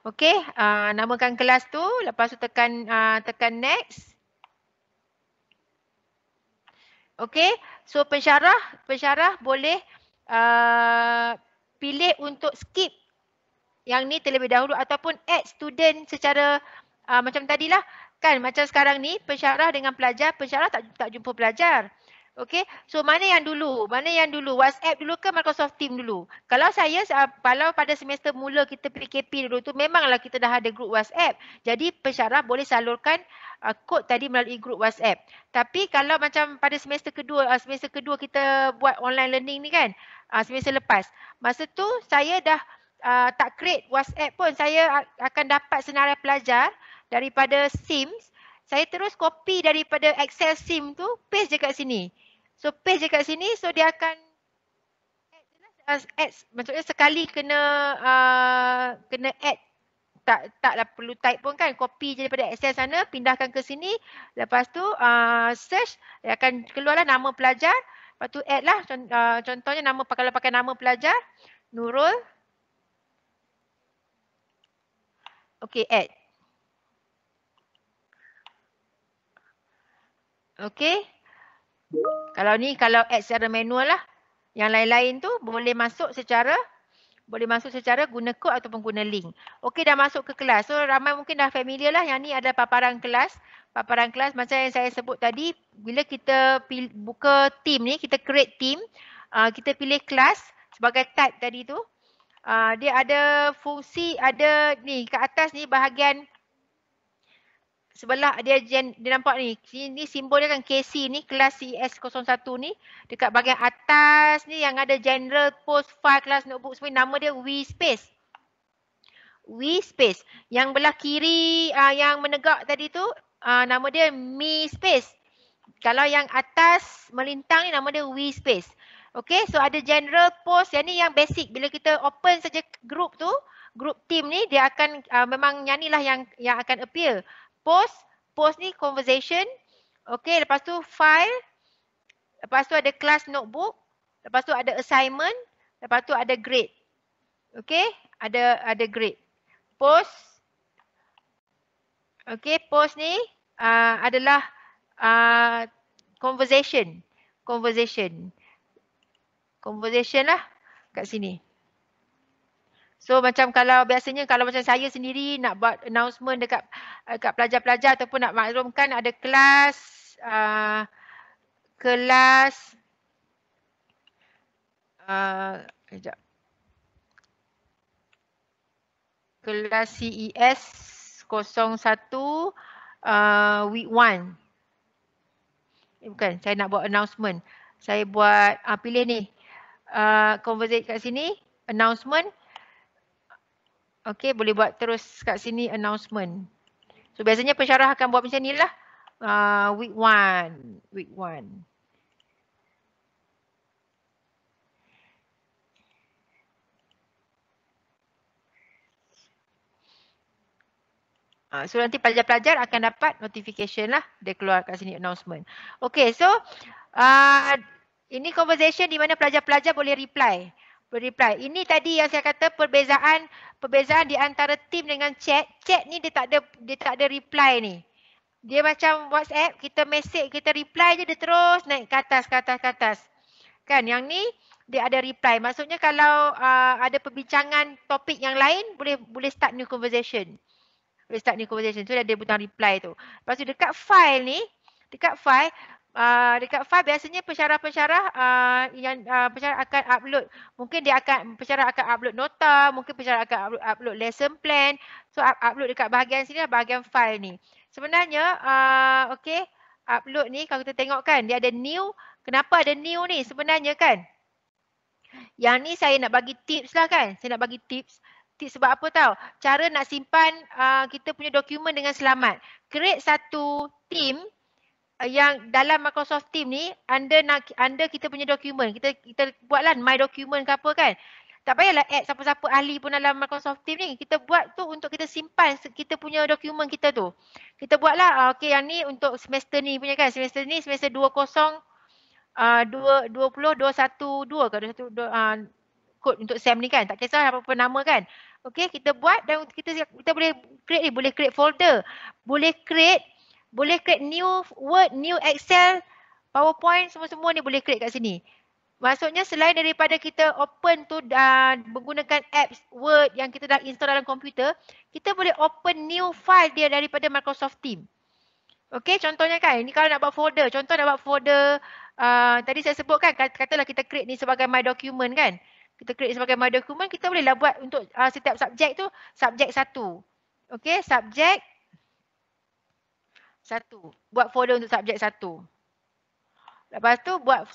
Okey, namakan kelas tu, lepas tu tekan next. Okey, so pensyarah boleh pilih untuk skip yang ni terlebih dahulu ataupun add student secara macam tadilah kan, macam sekarang ni pensyarah dengan pelajar, pensyarah tak jumpa pelajar. Okey, so mana yang dulu? WhatsApp dulu ke Microsoft Team dulu? Kalau pada semester mula kita PKP dulu tu memanglah kita dah ada grup WhatsApp. Jadi pensyarah boleh salurkan kod tadi melalui grup WhatsApp. Tapi kalau macam pada semester kedua kita buat online learning ni kan, semester lepas. Masa tu saya dah tak create WhatsApp pun. Saya akan dapat senarai pelajar daripada SIMS. Saya terus copy daripada Excel SIM tu, paste je kat sini. So paste je kat sini, so dia akan add, maksudnya sekali kena add taklah perlu type pun kan, copy je daripada Excel sana, pindahkan ke sini, lepas tu search, akan keluarlah nama pelajar, lepas tu add lah, contohnya nama, kalau pakai nama pelajar, Nurul. Okey, add. Okey. Kalau add secara manual lah. Yang lain-lain tu boleh masuk secara guna kod ataupun guna link. Okey, dah masuk ke kelas. So ramai mungkin dah familiar lah, yang ni ada paparan kelas. Paparan kelas macam yang saya sebut tadi, bila kita buka team ni, kita create team, kita pilih kelas sebagai type tadi tu. Dia ada fungsi, ada ni kat atas ni bahagian sebelah dia nampak ni. Ni simbol dia kan KC ni, kelas CES01 ni. Dekat bahagian atas ni yang ada general, post, file, kelas, notebook semua, nama dia WeSpace. WeSpace. Yang belah kiri yang menegak tadi tu, nama dia MeSpace. Kalau yang atas melintang ni nama dia WeSpace. Okay, so ada general, post, yang ni yang basic. Bila kita open saja group tu, group team ni, dia akan memang yang ni lah yang akan appear. Post ni conversation. Okay, lepas tu file. Lepas tu ada class notebook. Lepas tu ada assignment. Lepas tu ada grade. Okay, ada grade. Post. Okay, post ni adalah conversation. Conversation lah kat sini. So macam kalau biasanya kalau macam saya sendiri nak buat announcement dekat pelajar-pelajar ataupun nak maklumkan ada kelas kelas CES 01 week 1. Bukan, saya nak buat announcement. Saya buat pilih ni. Conversate kat sini, announcement. Okey, boleh buat terus kat sini announcement. So biasanya pensyarah akan buat macam ni lah. Week 1. So nanti pelajar-pelajar akan dapat notification lah. Dia keluar kat sini announcement. Okay, so ini conversation di mana pelajar-pelajar boleh reply. Ini tadi yang saya kata perbezaan di antara team dengan chat. Chat ni dia tak ada reply ni. Dia macam WhatsApp, kita message, kita reply je, dia terus naik ke atas. Kan, yang ni dia ada reply. Maksudnya kalau ada perbincangan topik yang lain, boleh start new conversation. So dia butang reply tu. Lepas tu dekat file ni, dekat file biasanya pensyarah-pensyarah pensyarah akan upload, mungkin pensyarah akan upload nota, mungkin pensyarah akan upload lesson plan. So upload dekat bahagian sini lah, bahagian file ni. Sebenarnya okey, upload ni kalau kita tengok kan, dia ada new. Kenapa ada new ni? Sebenarnya kan, yang ni saya nak bagi tips lah kan. Saya nak bagi tips. Sebab apa tahu? Cara nak simpan kita punya dokumen dengan selamat. Create satu team yang dalam Microsoft Team ni, anda kita punya dokumen. Kita buatlah my document ke apa kan. Tak payahlah add siapa-siapa ahli pun dalam Microsoft Team ni. Kita buat tu untuk kita simpan kita punya dokumen kita tu. Kita buatlah, okey, yang ni untuk semester ni punya kan. Semester ni semester 20 212 ke kod untuk SEM ni kan. Tak kisah apa-apa nama kan. Okey, kita buat dan kita boleh create ni, boleh create folder, boleh create new Word, new Excel, PowerPoint, semua ni boleh create kat sini. Maksudnya selain daripada kita open tu menggunakan apps Word yang kita dah install dalam komputer, kita boleh open new file dia daripada Microsoft Team. Okey, contohnya kan, ini kalau nak buat folder, tadi saya sebutkan, katalah kita create ni sebagai my document kan. Kita create sebagai my document, kita bolehlah buat untuk setiap subjek tu, subjek 1. Okey, subjek 1. Buat folder untuk subjek 1. Lepas tu buat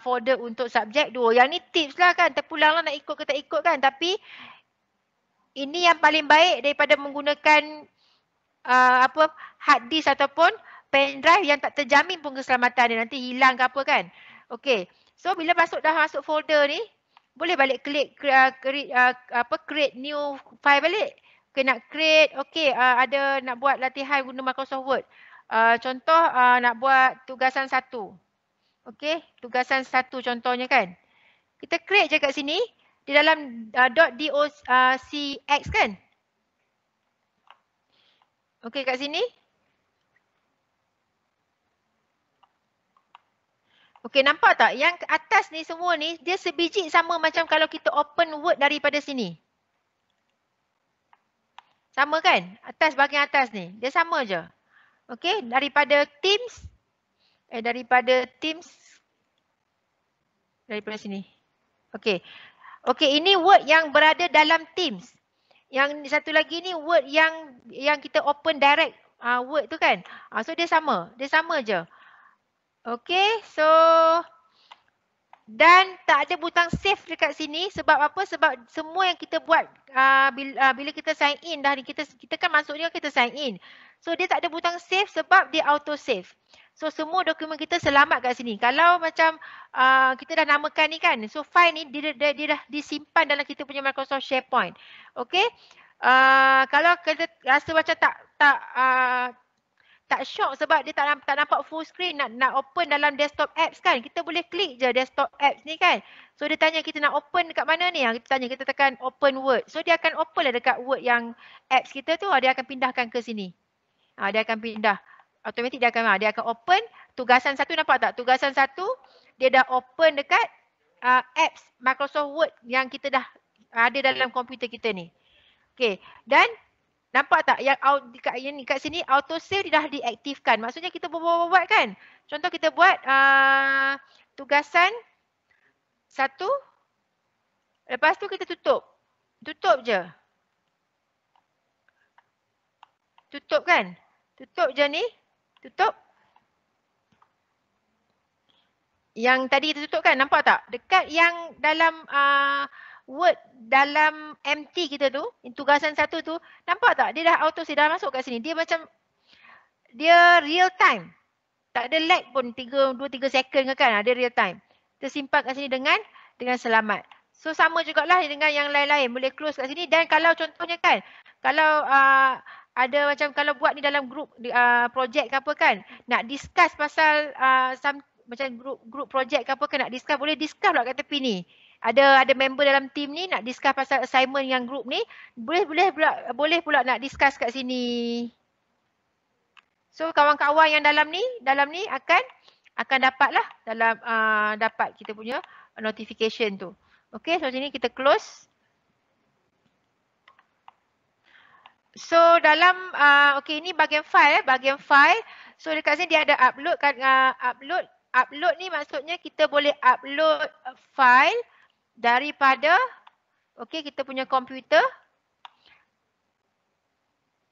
folder untuk subjek 2. Yang ni tips lah kan, terpulang lah nak ikut ke tak ikut kan. Tapi ini yang paling baik daripada menggunakan hard disk ataupun pen drive yang tak terjamin pun keselamatan dia. Nanti hilang ke apa kan. Okey, so bila dah masuk folder ni, boleh balik klik create new file balik. Okay, nak create, okay, ada nak buat latihan guna Microsoft Word. Contoh nak buat tugasan 1. Okay, tugasan 1 contohnya kan. Kita create je kat sini di dalam .docx kan. Okay, kat sini. Okay, nampak tak? Yang atas ni semua ni, dia sebiji sama macam kalau kita open Word daripada sini. Sama kan? Atas, bahagian atas ni. Dia sama je. Okay, daripada Teams. Daripada sini. Okay. Okay, ini Word yang berada dalam Teams. Yang satu lagi ni Word yang kita open direct Word tu kan. So dia sama. Dia sama je. Okay, so dan tak ada butang save dekat sini sebab apa? Sebab semua yang kita buat bila kita sign in dah ni, kita kan masuknya kita sign in. So dia tak ada butang save sebab dia auto save. So semua dokumen kita selamat kat sini. Kalau macam kita dah namakan ni kan. So file ni dia dah disimpan dalam kita punya Microsoft SharePoint. Okay. Kalau kita rasa macam tak shock sebab dia tak nampak full screen, nak open dalam desktop apps kan. Kita boleh klik je desktop apps ni kan. So dia tanya kita nak open dekat mana ni. Kita tekan open Word. So dia akan open lah dekat Word yang apps kita tu. Dia akan pindahkan ke sini. Dia akan pindah. Automatik dia akan open. Tugasan 1 nampak tak? Tugasan 1 dia dah open dekat apps Microsoft Word yang kita dah ada dalam komputer kita ni. Okay. Dan nampak tak yang kat sini auto save dah diaktifkan. Maksudnya kita buat kan. Contoh kita buat tugasan 1. Lepas tu kita tutup. Tutup je. Tutup kan. Tutup je ni. Tutup. Yang tadi kita tutup kan. Nampak tak? Dekat yang dalam Word dalam empty kita tu, tugasan 1 tu, nampak tak? Dia dah auto save, dah masuk kat sini. Dia macam, dia real time. Tak ada lag pun 2-3 second ke kan, dia real time. Tersimpan kat sini dengan selamat. So sama jugalah dengan yang lain-lain. Boleh close kat sini dan kalau contohnya kan, kalau ada macam kalau buat ni dalam group projek ke apa kan, nak discuss pasal macam group projek ke apa kan, nak discuss, boleh discuss pula kat tepi ni. Ada member dalam team ni nak discuss pasal assignment yang group ni, boleh pula nak discuss kat sini. So kawan-kawan yang dalam ni akan dapatlah dapat kita punya notification tu. Okay, so sini kita close. So dalam okay, ini bahagian file bahagian file. So dekat sini dia ada upload kan, upload ni maksudnya kita boleh upload file daripada kita punya komputer.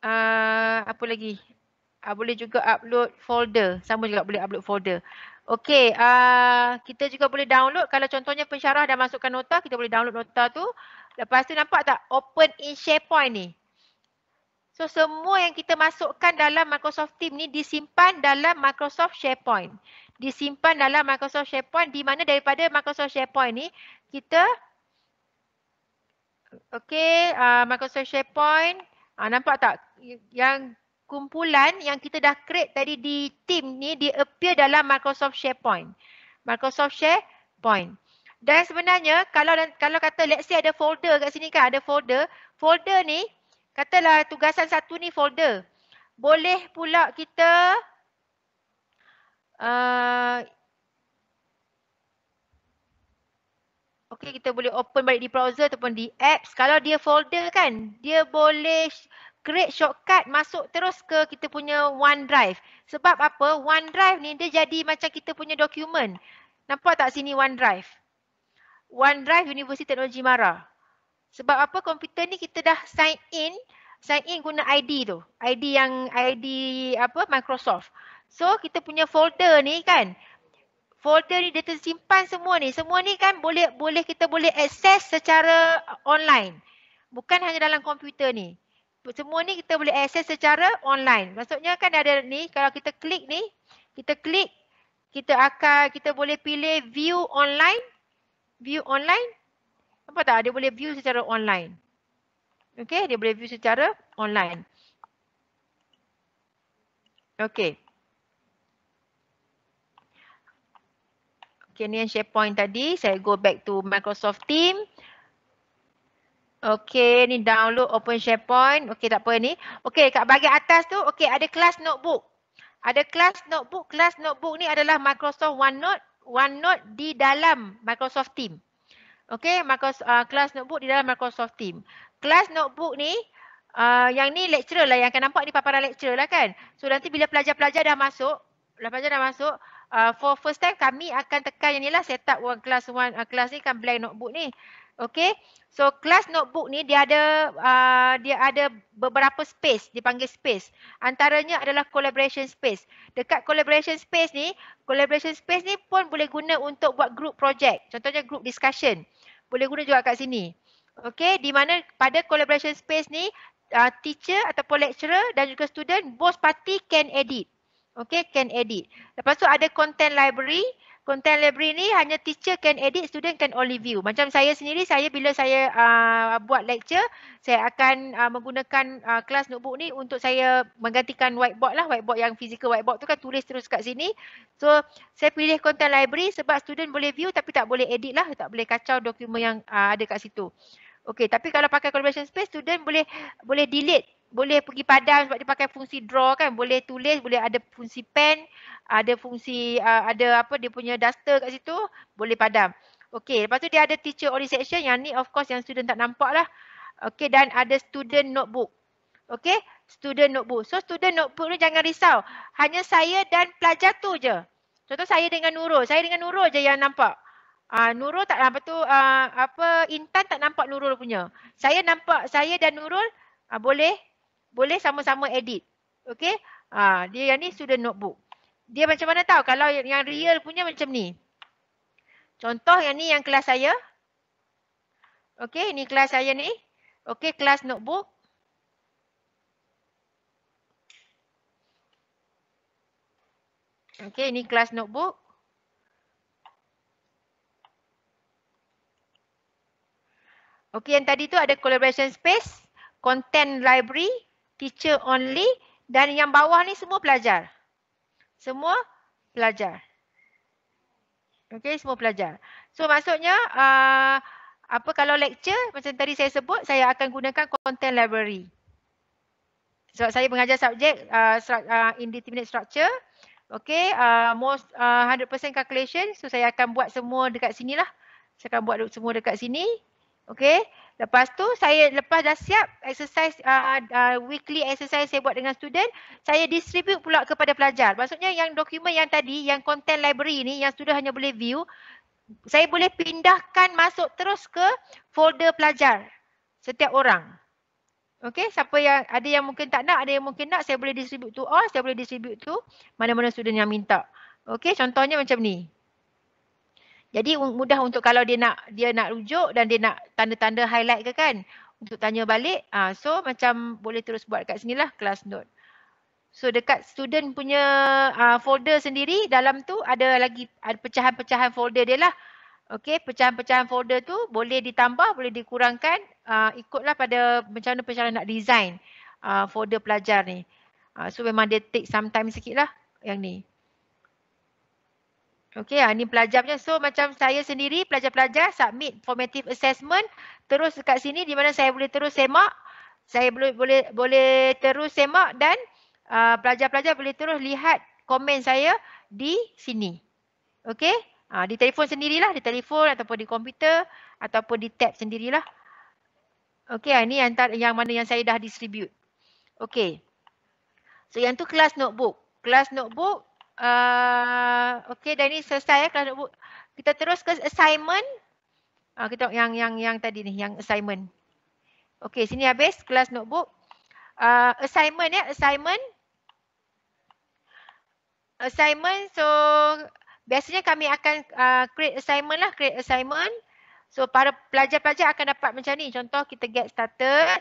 Apa lagi? Boleh juga upload folder. Sama juga boleh upload folder. Okey, kita juga boleh download. Kalau contohnya pensyarah dah masukkan nota, kita boleh download nota tu. Lepas tu nampak tak? Open in SharePoint ni. So semua yang kita masukkan dalam Microsoft Teams ni disimpan dalam Microsoft SharePoint. Disimpan dalam Microsoft SharePoint, di mana daripada Microsoft SharePoint ni kita Microsoft SharePoint, nampak tak yang kumpulan yang kita dah create tadi di team ni dia appear dalam Microsoft SharePoint. Microsoft SharePoint. Dan sebenarnya kalau kata let's say ada folder kat sini kan, ada folder ni katalah tugasan 1 ni folder. Boleh pula kita kita boleh open balik di browser ataupun di apps. Kalau dia folder kan, dia boleh create shortcut masuk terus ke kita punya OneDrive. Sebab apa? OneDrive ni dia jadi macam kita punya dokumen. Nampak tak sini OneDrive? OneDrive Universiti Teknologi Mara. Sebab apa? Komputer ni kita dah sign in guna ID tu. ID Microsoft. So kita punya folder ni kan, folder ni dia tersimpan semua ni. Semua ni kan kita boleh akses secara online. Bukan hanya dalam komputer ni. Semua ni kita boleh akses secara online. Maksudnya kan ada ni, kalau kita klik ni, kita boleh pilih view online. View online. Nampak tak? Dia boleh view secara online. Okey, dia boleh view secara online. Okey. Okey, ni yang SharePoint tadi. Saya go back to Microsoft Team. Okey, ni download open SharePoint. Okey, tak apa ni. Okey, kat bahagian atas tu, okey, ada kelas notebook. Ada kelas notebook. Kelas notebook ni adalah Microsoft OneNote. OneNote di dalam Microsoft Team. Okey, kelas notebook di dalam Microsoft Team. Kelas notebook ni, yang ni lecturer lah, yang akan nampak ni paparan lecturer lah kan. So nanti bila pelajar-pelajar dah masuk, for first time kami akan tekan yang ni lah, set up kelas ni kan blank notebook ni. Okey, so kelas notebook ni dia ada beberapa space, dipanggil space. Antaranya adalah collaboration space. Dekat collaboration space ni pun boleh guna untuk buat group project. Contohnya group discussion. Boleh guna juga kat sini. Okey, di mana pada collaboration space ni teacher ataupun lecturer dan juga student both party can edit. Okey, can edit. Lepas tu ada content library. Content library ni hanya teacher can edit, student can only view. Macam saya sendiri, bila saya buat lecture, saya akan menggunakan kelas notebook ni untuk saya menggantikan whiteboard lah. Whiteboard yang physical whiteboard tu kan tulis terus kat sini. So, saya pilih content library sebab student boleh view tapi tak boleh edit lah. Tak boleh kacau dokumen yang ada kat situ. Okey, tapi kalau pakai collaboration space, student boleh delete. Boleh pergi padam sebab dia pakai fungsi draw kan. Boleh tulis, boleh ada fungsi pen, ada fungsi, dia punya duster kat situ, boleh padam. Okey, lepas tu dia ada teacher only section. Yang ni of course yang student tak nampak lah. Okey, dan ada student notebook. Okey, student notebook. So student notebook ni jangan risau. Hanya saya dan pelajar tu je. Contoh saya dengan Nurul. Saya dengan Nurul je yang nampak. Nurul tak nampak tu, Intan tak nampak Nurul punya. Saya nampak, saya dan Nurul boleh sama-sama edit. Okey? Dia yang ni student notebook. Dia macam mana tahu? Kalau yang real punya macam ni. Contoh yang ni yang kelas saya. Okey, ni kelas saya ni. Okey, kelas notebook. Okey, ni kelas notebook. Okey, yang tadi tu ada collaboration space, content library, teacher only, dan yang bawah ni semua pelajar. Semua pelajar. Okey, semua pelajar. So maksudnya kalau lecture macam tadi saya sebut, saya akan gunakan content library. Sebab saya mengajar subjek indeterminate structure. Okey, 100% calculation. So saya akan buat semua dekat sini lah. Saya akan buat semua dekat sini. Okey, lepas tu lepas dah siap exercise, weekly exercise saya buat dengan student, saya distribute pula kepada pelajar. Maksudnya yang dokumen yang tadi, yang content library ni, yang student hanya boleh view, saya boleh pindahkan masuk terus ke folder pelajar setiap orang. Okey, siapa yang ada yang mungkin tak nak, ada yang mungkin nak, saya boleh distribute to all, saya boleh distribute to mana-mana student yang minta. Okey, contohnya macam ni. Jadi mudah untuk kalau dia nak rujuk dan dia nak tanda-tanda highlight ke kan, untuk tanya balik. So macam boleh terus buat kat sini lah kelas note. So dekat student punya folder sendiri, dalam tu ada pecahan-pecahan folder dia lah. Okey, pecahan-pecahan folder tu boleh ditambah, boleh dikurangkan, ikutlah pada macam mana cara nak design folder pelajar ni. So memang dia take some time sikit lah yang ni. Okey, ni pelajarnya. So macam saya sendiri, pelajar-pelajar submit formative assessment terus dekat sini di mana saya boleh terus semak. Saya boleh terus semak dan pelajar-pelajar boleh terus lihat komen saya di sini. Okey, di telefon sendirilah, di telefon ataupun di komputer ataupun di tab sendirilah. Okey, ini antara yang mana yang saya dah distribute. Okey. So yang tu kelas notebook. Kelas notebook. Okey, dah ni selesai ya kelas notebook. Kita terus ke assignment. Kita yang tadi ni, yang assignment. Okey, sini habis kelas notebook. Assignment ya, assignment. So biasanya kami akan create assignment lah, create assignment. So para pelajar-pelajar akan dapat macam ni. Contoh kita get started.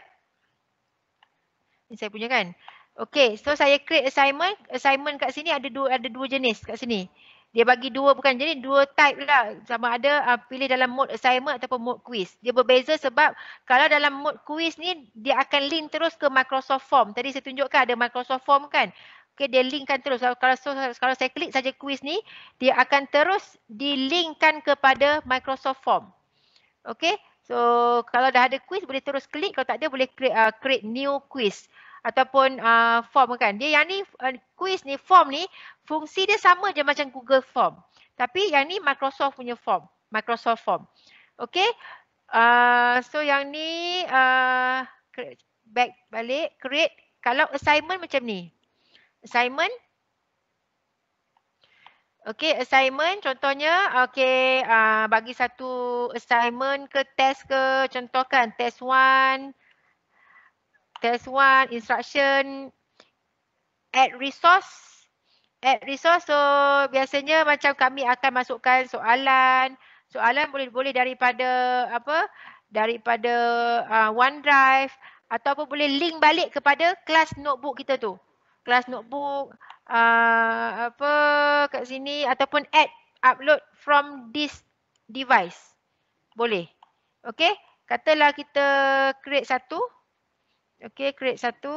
Ni saya punya kan. Okey, so saya create assignment. Assignment kat sini ada dua jenis kat sini. Dia bagi dua, bukan, jadi dua type lah. Sama ada pilih dalam mode assignment ataupun mode quiz. Dia berbeza sebab kalau dalam mode quiz ni dia akan link terus ke Microsoft Form. Tadi saya tunjukkan ada Microsoft Form kan. Okay, dia linkkan terus. Kalau saya klik saja quiz ni, dia akan terus dilinkkan kepada Microsoft Form. Okay, so kalau dah ada quiz boleh terus klik. Kalau tak ada boleh create new quiz ataupun form kan. Dia yang ni quiz ni, form ni, fungsi dia sama je macam Google Form. Tapi yang ni Microsoft punya form. Microsoft Form. Okay. So yang ni back balik, create. Kalau assignment macam ni. Assignment. Okay, assignment contohnya, okay, bagi satu assignment ke test ke, contohkan test 1, instruction, add resource. Add resource, so biasanya macam kami akan masukkan soalan. Soalan boleh daripada apa? Daripada OneDrive ataupun boleh link balik kepada kelas notebook kita tu. Kelas notebook apa kat sini ataupun upload from this device. Boleh. Okey, katalah kita create satu. Okey, create satu.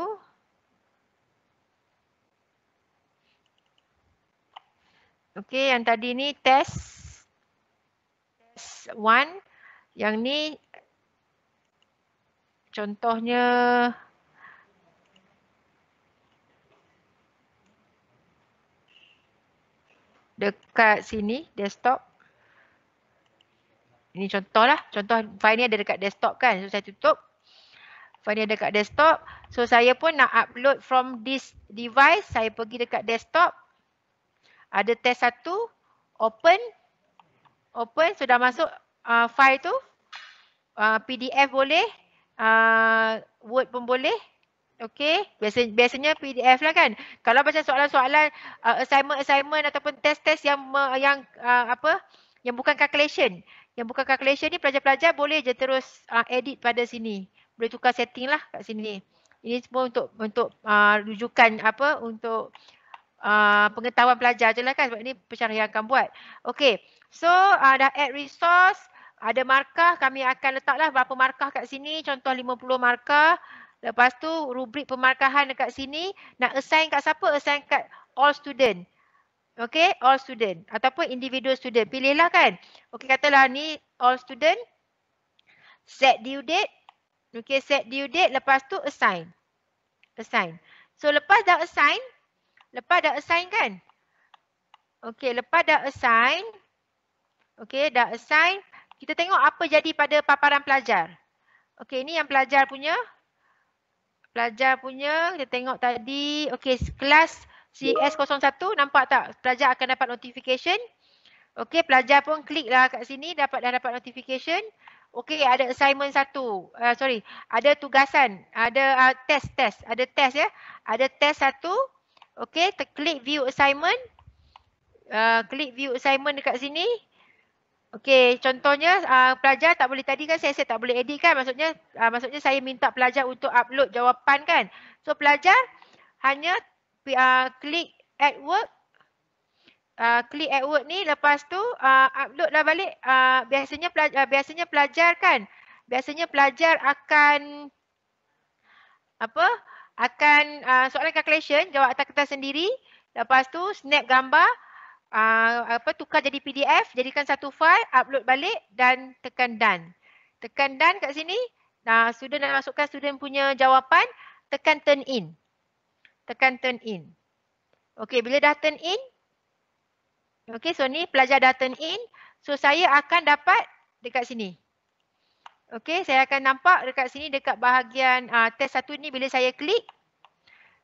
Okey, yang tadi ni test 1. Yang ni contohnya dekat sini, desktop. Ini contoh lah. Contoh file ni ada dekat desktop kan. So saya tutup. File ni ada dekat desktop. So saya pun nak upload from this device. Saya pergi dekat desktop. Ada test 1. Open. Open. So dah masuk file tu. PDF boleh. Word pun boleh. Okey, biasanya PDF lah kan. Kalau macam soalan-soalan assignment ataupun test-test yang bukan calculation. Yang bukan calculation ni pelajar-pelajar boleh je terus edit pada sini. Boleh tukar setting lah kat sini. Ini semua untuk rujukan untuk pengetahuan pelajar je lah kan. Sebab ni pensyarah akan buat. Okey, so dah add resource. Ada markah, kami akan letaklah berapa markah kat sini. Contoh 50 markah. Lepas tu rubrik pemarkahan dekat sini. Nak assign kat siapa? Assign kat all student. Okay, all student. Ataupun individual student. Pilihlah kan. Okay, katalah ni all student. Set due date. Okay, set due date. Lepas tu assign. Assign. So lepas dah assign. Kan. Okay, lepas dah assign. Okay, dah assign. Kita tengok apa jadi pada paparan pelajar. Okay, ini yang pelajar punya. Kita tengok tadi. Okey, kelas CS01 nampak tak? Pelajar akan dapat notification. Okey, pelajar pun klik lah kat sini dah dapat notification. Okey, ada assignment 1. Ada tugasan, ada test. Ada test ya. Ada test 1. Okey, klik view assignment. Klik view assignment dekat sini. Okey, contohnya pelajar tak boleh, tadi kan saya tak boleh edit kan, maksudnya saya minta pelajar untuk upload jawapan kan. So pelajar hanya klik add work. Klik add work ni, lepas tu upload lah balik. Biasanya pelajar kan, pelajar akan soalan calculation, jawab atas kertas sendiri. Lepas tu snap gambar. Tukar jadi PDF, jadikan satu file, upload balik dan tekan done. Tekan done kat sini. Nah, student dah masukkan student punya jawapan, tekan turn in. Okey, bila dah turn in. Okey, so ni pelajar dah turn in. So saya akan dapat dekat sini. Okey, saya akan nampak dekat sini dekat bahagian test 1 ni bila saya klik.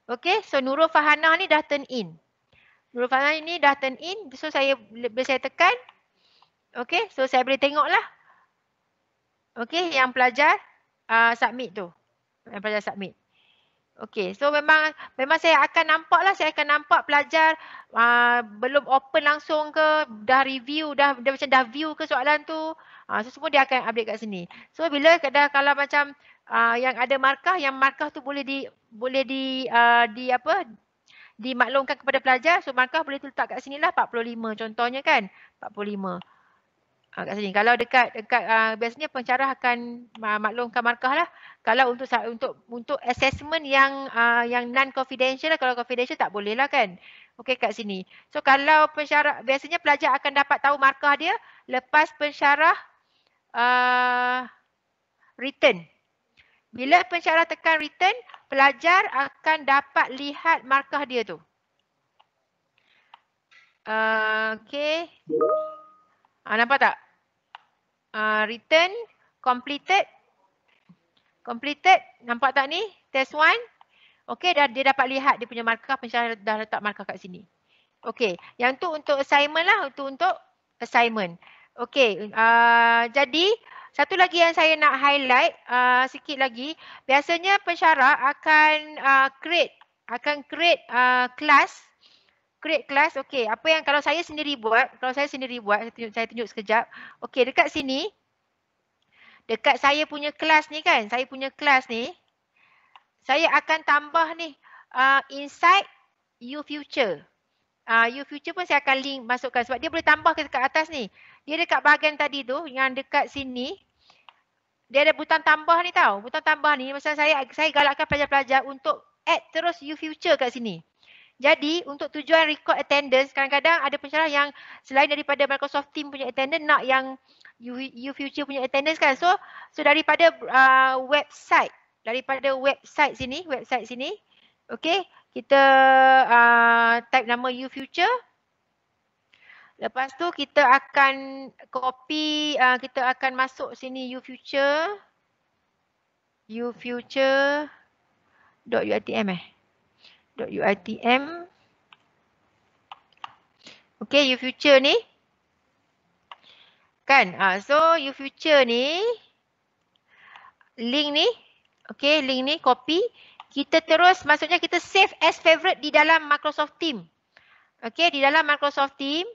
Okey, so Nurul Farhanah ni dah turn in. Nurul Farhanah ini dah turn in. So bila saya tekan. Okey, so saya boleh tengok lah. Okey, yang pelajar submit tu. Yang pelajar submit. Okey, so memang saya akan nampak lah. Saya akan nampak pelajar belum open langsung ke, dah review, dah macam dah view ke soalan tu. So semua dia akan update kat sini. So bila kalau macam yang ada markah, yang markah tu boleh dimaklumkan kepada pelajar. So markah boleh letak kat sini lah 45 contohnya kan. 45. Kat sini. Kalau dekat biasanya pensyarah akan maklumkan markah lah. Kalau untuk assessment yang non confidential, kalau confidential tak boleh lah kan. Okey, kat sini. So kalau pensyarah, biasanya pelajar akan dapat tahu markah dia lepas pensyarah return. Bila pensyarah tekan return, pelajar akan dapat lihat markah dia tu. Okey. Nampak tak? Return, completed. Nampak tak ni? Test 1. Okey, dia dapat lihat dia punya markah, pensyarah dah letak markah kat sini. Okey, yang tu untuk assignment lah, untuk assignment. Okey, jadi satu lagi yang saya nak highlight sikit lagi, biasanya pensyarah akan create kelas. Okey, apa yang kalau saya sendiri buat, saya tunjuk sekejap. Okey, dekat sini, dekat saya punya kelas ni kan, saya akan tambah ni inside UFuture. UFuture pun saya akan link masukkan sebab dia boleh tambah ke dekat atas ni. Dia dekat bahagian tadi tu yang dekat sini, dia ada butang tambah ni tau. Butang tambah ni masa saya galakkan pelajar-pelajar untuk add terus UFuture kat sini. Jadi untuk tujuan record attendance, kadang-kadang ada pensyarah yang selain daripada Microsoft Teams punya attendance nak yang UFuture punya attendance kan. So daripada website sini, okey, kita type nama UFuture. Lepas tu kita akan copy, kita akan masuk sini UFuture. UFuture.uitm .uitm. Okey, UFuture ni. Kan? So UFuture ni, link ni. Okey, link ni copy. Kita terus, maksudnya kita save as favorite di dalam Microsoft Teams. Okey, di dalam Microsoft Teams.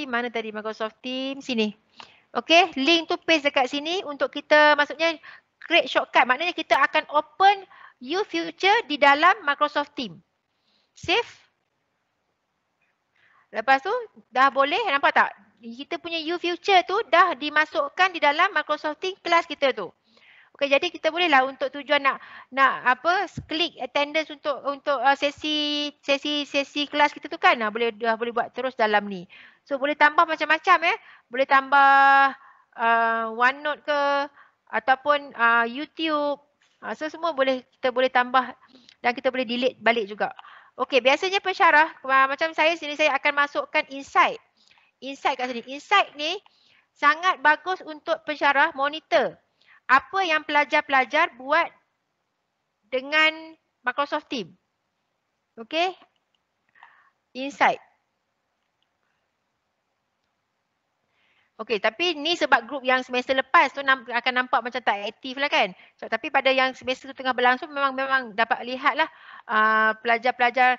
Mana tadi Microsoft Teams? Sini. Okey, link tu paste dekat sini untuk kita, maksudnya create shortcut. Maknanya kita akan open UFuture di dalam Microsoft Teams. Save. Lepas tu dah boleh, nampak tak? Kita punya UFuture tu dah dimasukkan di dalam Microsoft Teams kelas kita tu. Okey, jadi kita bolehlah untuk tujuan nak klik attendance untuk sesi kelas kita tu kan, boleh buat terus dalam ni. So boleh tambah macam-macam Boleh tambah OneNote ke ataupun YouTube. So semua kita boleh tambah dan kita boleh delete balik juga. Okey, biasanya pensyarah macam saya sini, saya akan masukkan insight. Insight kat sini. Insight ni sangat bagus untuk pensyarah monitor apa yang pelajar-pelajar buat dengan Microsoft Teams. Okey. Insight. Okey, tapi ni sebab grup yang semester lepas tu akan nampak macam tak aktif lah kan. So, tapi pada yang semester tu tengah berlangsung memang dapat lihatlah pelajar-pelajar,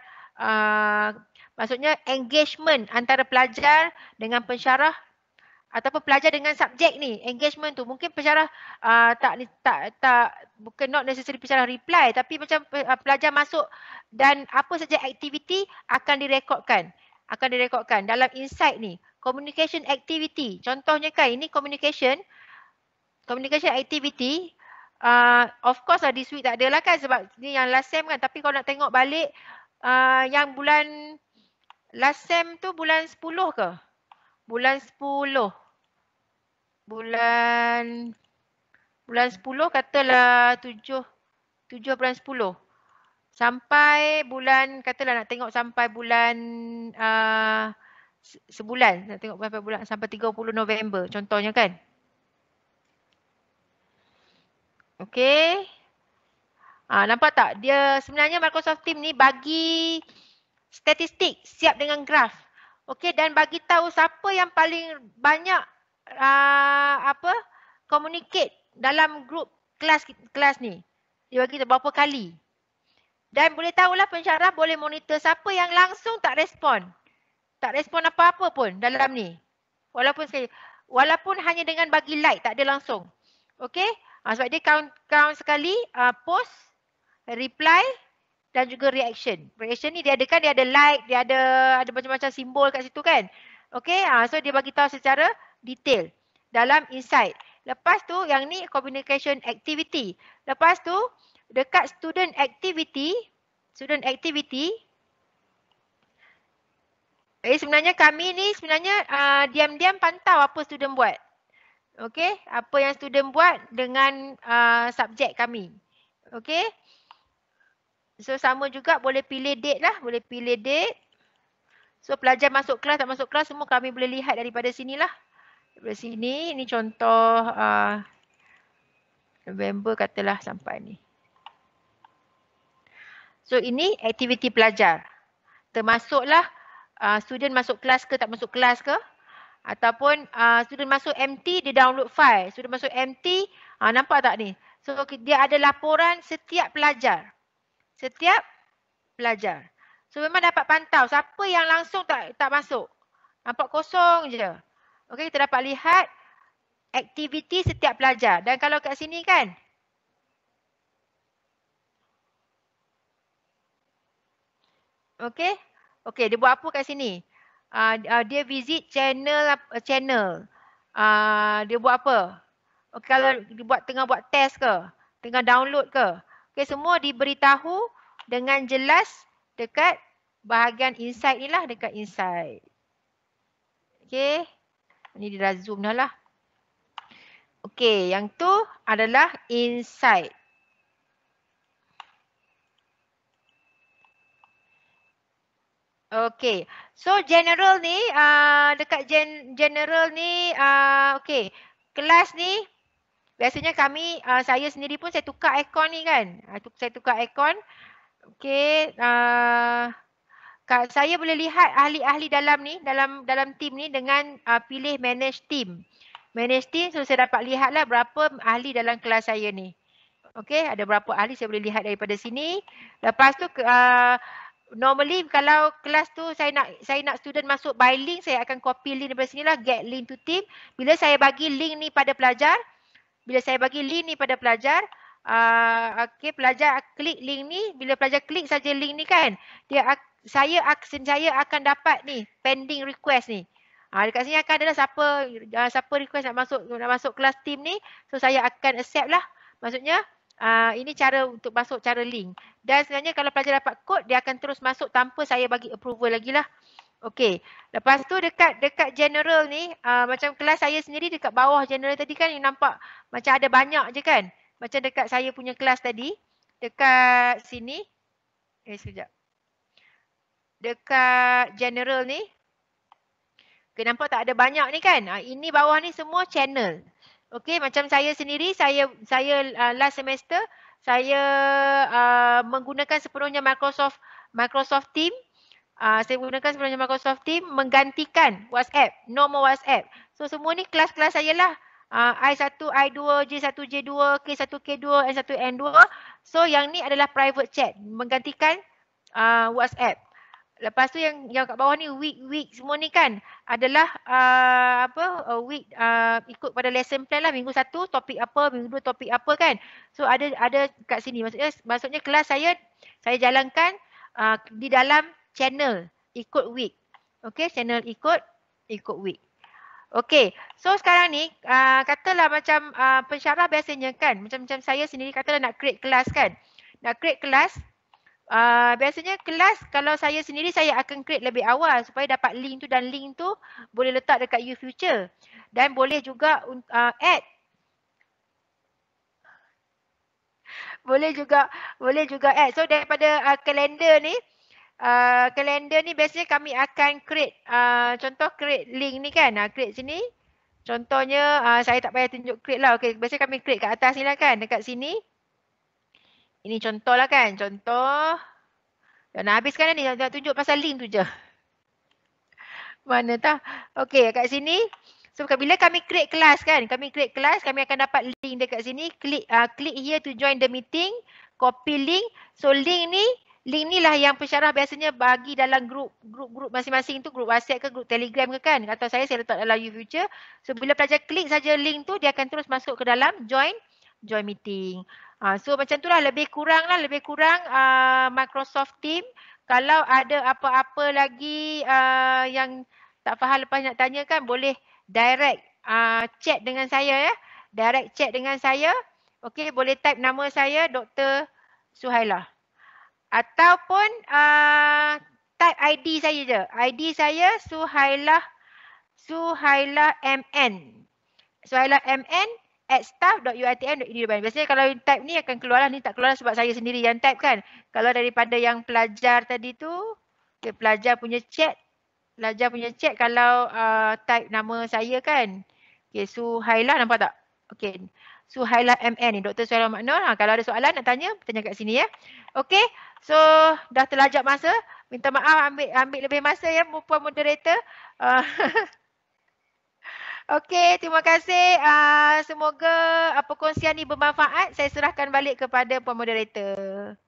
maksudnya engagement antara pelajar dengan pensyarah ataupun pelajar dengan subjek ni, engagement tu. Mungkin pensyarah bukan not necessarily pensyarah reply, tapi macam pelajar masuk dan apa saja aktiviti akan direkodkan. Dalam insight ni. Communication activity. Contohnya kan, ini communication activity. Of course lah this week tak ada lah kan sebab ni yang last sem kan. Tapi kalau nak tengok balik yang bulan last sem tu bulan 10 ke? Bulan 10 katalah 7 bulan 10 sampai bulan, katalah nak tengok sampai bulan sebulan, nak tengok sampai bulan sampai 30 November contohnya kan. Okey. Nampak tak? Dia sebenarnya Microsoft Teams ni bagi statistik siap dengan graf. Okey, dan bagi tahu siapa yang paling banyak communicate dalam grup kelas ni. Dia bagi tahu berapa kali. Dan boleh tahulah pensyarah boleh monitor siapa yang langsung tak respon. Tak respon apa-apa pun dalam ni. Walaupun hanya dengan bagi like, tak ada langsung. Okey? Sebab dia count sekali, post, reply, dan juga reaction. Reaction ni dia ada like, dia ada macam-macam simbol kat situ kan. Okey, so dia bagi tahu secara detail dalam insight. Lepas tu yang ni communication activity. Lepas tu dekat student activity sebenarnya kami ni diam-diam pantau apa student buat. Okey, apa yang student buat dengan subjek kami. Okey. So sama juga boleh pilih date lah, boleh pilih date. So pelajar masuk kelas tak masuk kelas semua kami boleh lihat daripada sini lah. Daripada sini, ini contoh November katalah sampai ni. So ini aktiviti pelajar. Termasuklah student masuk kelas ke tak masuk kelas ke. Ataupun student masuk empty dia download file. Student masuk empty, nampak tak ni? So dia ada laporan setiap pelajar. Setiap pelajar. So memang dapat pantau siapa yang langsung tak masuk. Nampak kosong je. Okey, kita dapat lihat aktiviti setiap pelajar. Dan kalau kat sini kan. Okey. Okey, dia buat apa kat sini? Dia visit channel. Dia buat apa? Okay, kalau dia tengah buat test ke? Tengah download ke? Okay, semua diberitahu dengan jelas dekat bahagian insight ni lah, dekat insight. Okay, ni dia dah zoom dah lah. Okay, yang tu adalah insight. Okay, so general ni, dekat general ni, okay, kelas ni, biasanya kami, saya sendiri pun saya tukar aircon ni kan. Saya tukar aircon. Okay, saya boleh lihat ahli-ahli dalam ni, dalam team ni dengan pilih manage team. Manage team, so saya dapat lihatlah berapa ahli dalam kelas saya ni. Okay, ada berapa ahli saya boleh lihat daripada sini. Lepas tu, normally kalau kelas tu saya nak student masuk by link, saya akan copy link daripada sini lah, get link to team. Bila saya bagi link ni pada pelajar, okay, pelajar klik link ni, bila pelajar klik saja link ni kan, saya akan dapat ni pending request ni. Dekat sini akan adalah siapa request nak masuk kelas team ni, so saya akan accept lah. Maksudnya ini cara untuk masuk cara link. Dan sebenarnya kalau pelajar dapat kod, dia akan terus masuk tanpa saya bagi approval lagi lah. Okey. Lepas tu dekat general ni, macam kelas saya sendiri dekat bawah general tadi kan, you nampak macam ada banyak je kan. Macam dekat saya punya kelas tadi, dekat sini. Sekejap. Dekat general ni, okay, nampak tak ada banyak ni kan. Ini bawah ni semua channel. Okey, macam saya sendiri, saya last semester, saya menggunakan sepenuhnya Microsoft Team. Saya gunakan sebenarnya Microsoft Team menggantikan WhatsApp, no more WhatsApp. So semua ni kelas-kelas saya lah. I1, I2, J1, J2, K1, K2, N1, N2. So yang ni adalah private chat, menggantikan WhatsApp. Lepas tu yang kat bawah ni week semua ni kan adalah week ikut pada lesson plan lah, minggu 1 topik apa, minggu 2 topik apa kan. So ada kat sini. Maksudnya kelas saya jalankan di dalam channel ikut week. Okey, channel ikut week. Okey, so sekarang ni katalah macam pensyarah biasanya kan, macam saya sendiri katalah nak create kelas kan. Nak create kelas, biasanya kelas kalau saya sendiri saya akan create lebih awal supaya dapat link tu, dan link tu boleh letak dekat YouFuture. Dan boleh juga add. Boleh juga add. So daripada kalender ni, biasanya kami akan create, contoh create link ni kan, create sini. Contohnya saya tak payah tunjuk create lah. Okay, biasanya kami create kat atas ni lah kan, dekat sini. Ini contoh lah kan, contoh. Dah nak habiskan ni, nak tunjuk pasal link tu je. Mana tah? Okay, kat sini. So bila kami create kelas kan, kami akan dapat link dekat sini. Click here to join the meeting. Copy link. So link ni lah yang pensyarah biasanya bagi dalam grup masing-masing tu, grup WhatsApp ke, grup Telegram ke kan. Atau saya letak dalam YouFuture. So bila pelajar klik saja link tu, dia akan terus masuk ke dalam join meeting. So macam tu lah, lebih kurang Microsoft Teams. Kalau ada apa-apa lagi yang tak faham lepas nak tanya kan, boleh direct chat dengan saya ya. Direct chat dengan saya. Okey, boleh type nama saya Dr. Suhaila. Ataupun type ID saya je. ID saya Suhaila MN. Suhaila MN @staff.uitm.edu. Biasanya kalau type ni akan keluar lah. Ni tak keluar sebab saya sendiri yang type kan. Kalau daripada yang pelajar tadi tu, okay, pelajar punya chat kalau type nama saya kan. Okay, Suhaila nampak tak? Okay, Suhaila MN ni, Dr. Suhaila Maknur. Kalau ada soalan nak tanya, tanya kat sini ya. Okay, so dah terlajak masa. Minta maaf ambil lebih masa ya, Puan Moderator. Okey, terima kasih. Semoga perkongsian ini bermanfaat. Saya serahkan balik kepada Puan Moderator.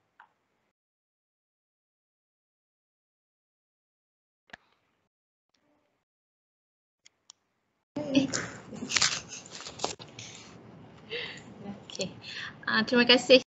Okey. Terima kasih